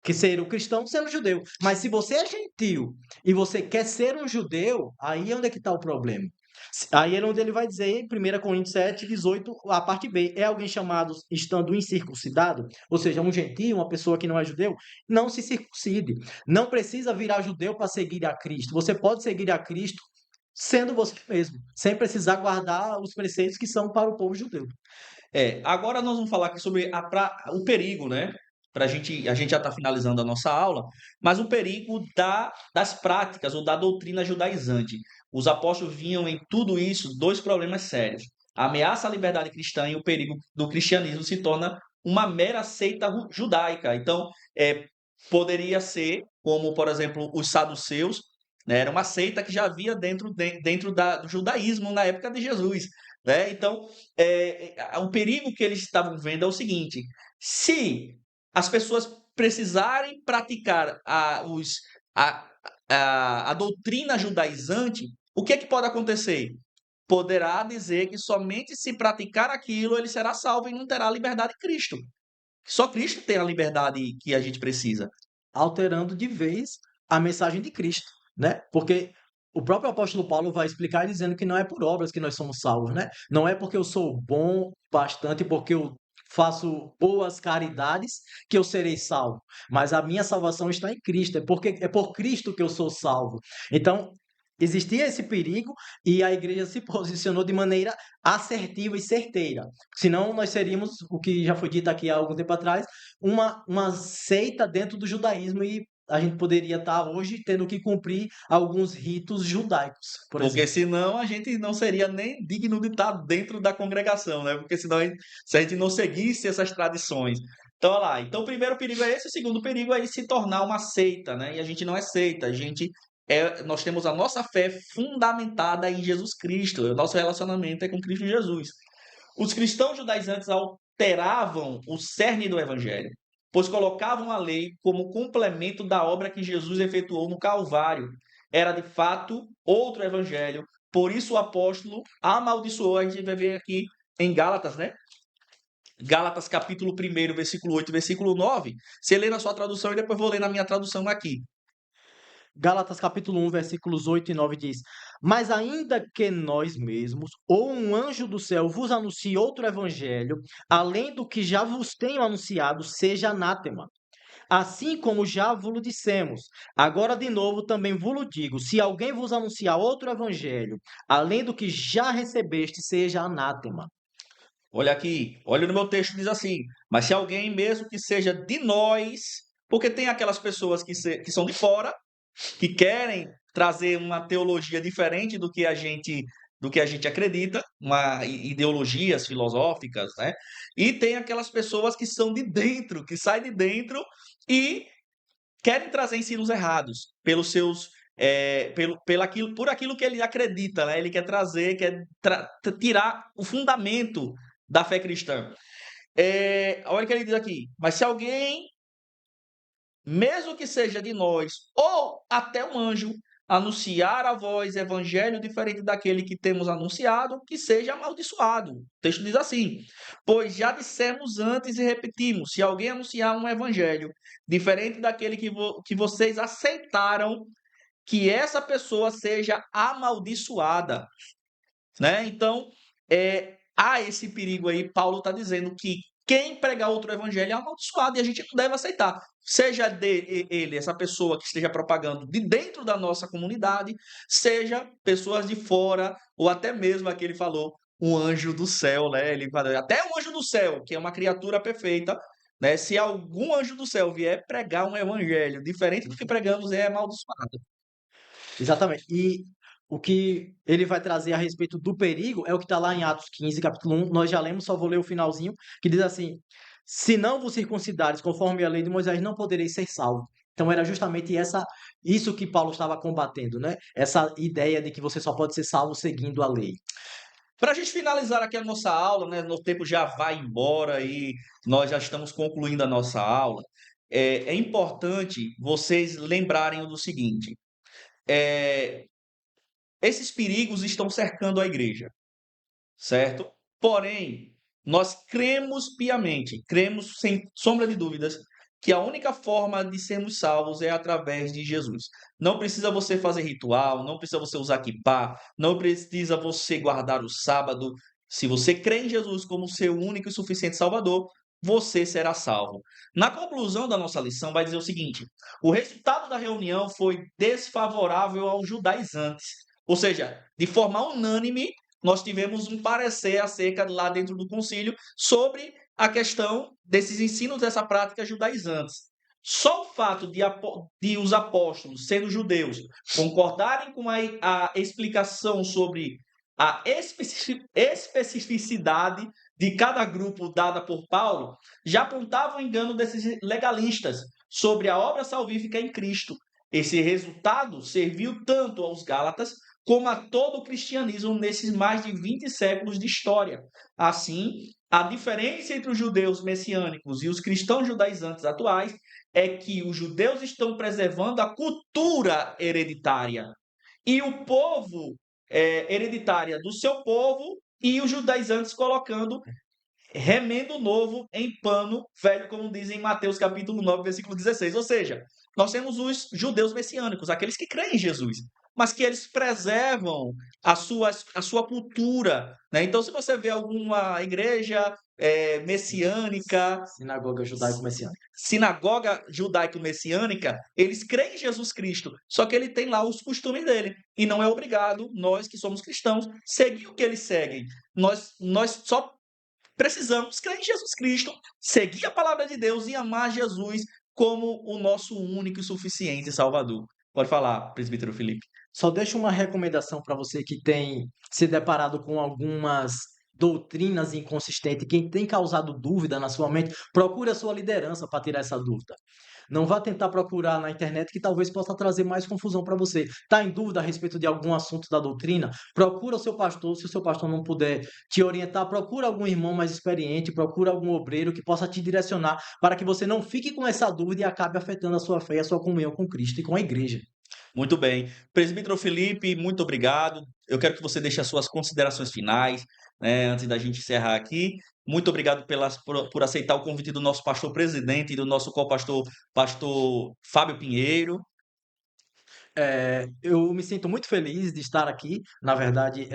que ser o cristão sendo judeu. Mas se você é gentil e você quer ser um judeu, aí é onde é que está o problema. Aí é onde ele vai dizer, em 1 Coríntios 7,18, a parte B, é alguém chamado estando incircuncidado, ou seja, um gentio, uma pessoa que não é judeu, não se circuncide. Não precisa virar judeu para seguir a Cristo. Você pode seguir a Cristo sendo você mesmo, sem precisar guardar os preceitos que são para o povo judeu. Agora nós vamos falar aqui sobre o perigo, né? A gente já está finalizando a nossa aula, mas o perigo das práticas ou da doutrina judaizante. Os apóstolos viam em tudo isso dois problemas sérios: a ameaça à liberdade cristã e o perigo do cristianismo se torna uma mera seita judaica. Então, poderia ser como, por exemplo, os saduceus, né? Era uma seita que já havia dentro do judaísmo na época de Jesus. né? Então, o perigo que eles estavam vendo é o seguinte: se as pessoas precisarem praticar a, a doutrina judaizante, o que é que pode acontecer? Poderá dizer que somente se praticar aquilo ele será salvo e não terá a liberdade em Cristo. Só Cristo tem a liberdade que a gente precisa. Alterando de vez a mensagem de Cristo, né? Porque o próprio apóstolo Paulo vai explicar dizendo que não é por obras que nós somos salvos, né? Não é porque eu sou bom bastante, porque eu faço boas caridades que eu serei salvo, mas a minha salvação está em Cristo, é por Cristo que eu sou salvo. Então, existia esse perigo e a igreja se posicionou de maneira assertiva e certeira. Senão nós seríamos, o que já foi dito aqui há algum tempo atrás, uma seita dentro do judaísmo e a gente poderia estar hoje tendo que cumprir alguns ritos judaicos, por Porque exemplo. senão a gente não seria nem digno de estar dentro da congregação, né? Porque senão, se a gente não seguisse essas tradições. Então, olha lá. Então, o primeiro perigo é esse, o segundo perigo é se tornar uma seita, né? E a gente não é seita, nós temos a nossa fé fundamentada em Jesus Cristo. O nosso relacionamento é com Cristo Jesus. Os cristãos judaizantes alteravam o cerne do evangelho, pois colocavam a lei como complemento da obra que Jesus efetuou no Calvário. Era de fato outro evangelho. Por isso o apóstolo amaldiçoou. A gente vai ver aqui em Gálatas, né? Gálatas capítulo 1, versículo 8, versículo 9. Você lê na sua tradução e depois vou ler na minha tradução aqui. Gálatas capítulo 1, versículos 8 e 9 diz: Mas ainda que nós mesmos, ou um anjo do céu vos anuncie outro evangelho, além do que já vos tenho anunciado, seja anátema. Assim como já vos dissemos, agora de novo também vos digo: se alguém vos anunciar outro evangelho, além do que já recebeste, seja anátema. Olha aqui, olha no meu texto, diz assim: mas se alguém mesmo que seja de nós, porque tem aquelas pessoas que são de fora, que querem trazer uma teologia diferente do que a gente acredita, ideologias filosóficas, né? E tem aquelas pessoas que são de dentro, que saem de dentro e querem trazer ensinos errados pelos seus por aquilo que ele acredita, né? Ele quer trazer, tirar o fundamento da fé cristã. Olha o que ele diz aqui: mas se alguém, mesmo que seja de nós, ou até um anjo, anunciar a vós evangelho diferente daquele que temos anunciado, que seja amaldiçoado. O texto diz assim: pois já dissemos antes e repetimos: se alguém anunciar um evangelho diferente daquele que vocês aceitaram, que essa pessoa seja amaldiçoada, né? Então, há esse perigo aí. Paulo está dizendo que quem pregar outro evangelho é amaldiçoado e a gente não deve aceitar. Seja ele, essa pessoa que esteja propagando de dentro da nossa comunidade, seja pessoas de fora, ou até mesmo aquele falou, um anjo do céu, né? Ele falou, até um anjo do céu, que é uma criatura perfeita, né? Se algum anjo do céu vier pregar um evangelho diferente do que pregamos, é amaldiçoado. Exatamente. E o que ele vai trazer a respeito do perigo é o que está lá em Atos 15, capítulo 1. Nós já lemos, só vou ler o finalzinho, que diz assim: se não vos circuncidares conforme a lei de Moisés, não podereis ser salvos. Então era justamente isso que Paulo estava combatendo, né? Essa ideia de que você só pode ser salvo seguindo a lei. Para a gente finalizar aqui a nossa aula, né? Nosso tempo já vai embora e nós já estamos concluindo a nossa aula. É importante vocês lembrarem do seguinte: é, esses perigos estão cercando a igreja, certo? Porém, nós cremos piamente, cremos sem sombra de dúvidas, que a única forma de sermos salvos é através de Jesus. Não precisa você fazer ritual, não precisa você usar kippah, não precisa você guardar o sábado. Se você crê em Jesus como seu único e suficiente Salvador, você será salvo. Na conclusão da nossa lição, vai dizer o seguinte: o resultado da reunião foi desfavorável aos judaizantes. Ou seja, de forma unânime, nós tivemos um parecer acerca lá dentro do concílio sobre a questão desses ensinos dessa prática judaizantes. Só o fato de os apóstolos, sendo judeus, concordarem com a explicação sobre a especificidade de cada grupo dada por Paulo, já apontava o engano desses legalistas sobre a obra salvífica em Cristo. Esse resultado serviu tanto aos Gálatas como a todo o cristianismo nesses mais de 20 séculos de história. Assim, a diferença entre os judeus messiânicos e os cristãos judaizantes atuais é que os judeus estão preservando a cultura hereditária e o povo hereditária do seu povo, e os judaizantes colocando remendo novo em pano velho, como diz em Mateus capítulo 9, versículo 16. Ou seja, nós temos os judeus messiânicos, aqueles que creem em Jesus, mas que eles preservam a sua cultura, né? Então, se você vê alguma igreja messiânica, Sinagoga judaico-messiânica. sinagoga judaico-messiânica, eles creem em Jesus Cristo, só que ele tem lá os costumes dele, e não é obrigado, nós que somos cristãos, seguir o que eles seguem. Nós só precisamos crer em Jesus Cristo, seguir a palavra de Deus e amar Jesus como o nosso único e suficiente Salvador. Pode falar, presbítero Felipe. Só deixo uma recomendação para você que tem se deparado com algumas doutrinas inconsistentes, quem tem causado dúvida na sua mente, procure a sua liderança para tirar essa dúvida. Não vá tentar procurar na internet que talvez possa trazer mais confusão para você. Está em dúvida a respeito de algum assunto da doutrina? Procura o seu pastor. Se o seu pastor não puder te orientar, procura algum irmão mais experiente, procura algum obreiro que possa te direcionar para que você não fique com essa dúvida e acabe afetando a sua fé e a sua comunhão com Cristo e com a igreja. Muito bem. Presbítero Felipe, muito obrigado. Eu quero que você deixe as suas considerações finais, né, antes da gente encerrar aqui. Muito obrigado por aceitar o convite do nosso pastor presidente e do nosso co-pastor, pastor Fábio Pinheiro. Eu me sinto muito feliz de estar aqui. Na verdade,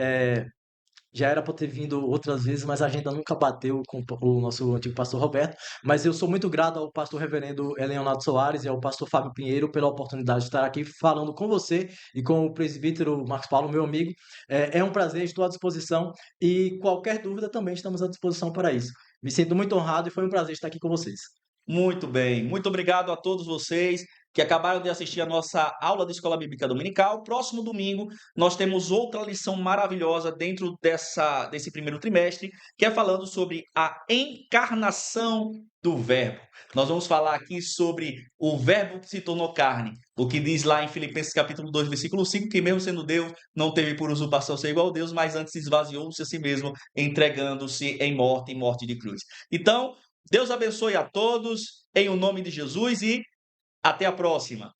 já era para ter vindo outras vezes, mas a agenda nunca bateu com o nosso antigo pastor Roberto. Mas eu sou muito grato ao pastor reverendo Leonardo Soares e ao pastor Fábio Pinheiro pela oportunidade de estar aqui falando com você e com o presbítero Marcos Paulo, meu amigo. É um prazer, estou à disposição e qualquer dúvida também estamos à disposição para isso. Me sinto muito honrado e foi um prazer estar aqui com vocês. Muito bem. Muito obrigado a todos vocês que acabaram de assistir a nossa aula de Escola Bíblica Dominical. Próximo domingo, nós temos outra lição maravilhosa dentro desse primeiro trimestre, que é falando sobre a encarnação do Verbo. Nós vamos falar aqui sobre o Verbo que se tornou carne, o que diz lá em Filipenses capítulo 2, versículo 5, que mesmo sendo Deus, não teve por usurpação ser igual a Deus, mas antes esvaziou-se a si mesmo, entregando-se em morte de cruz. Então, Deus abençoe a todos, em o nome de Jesus, e até a próxima.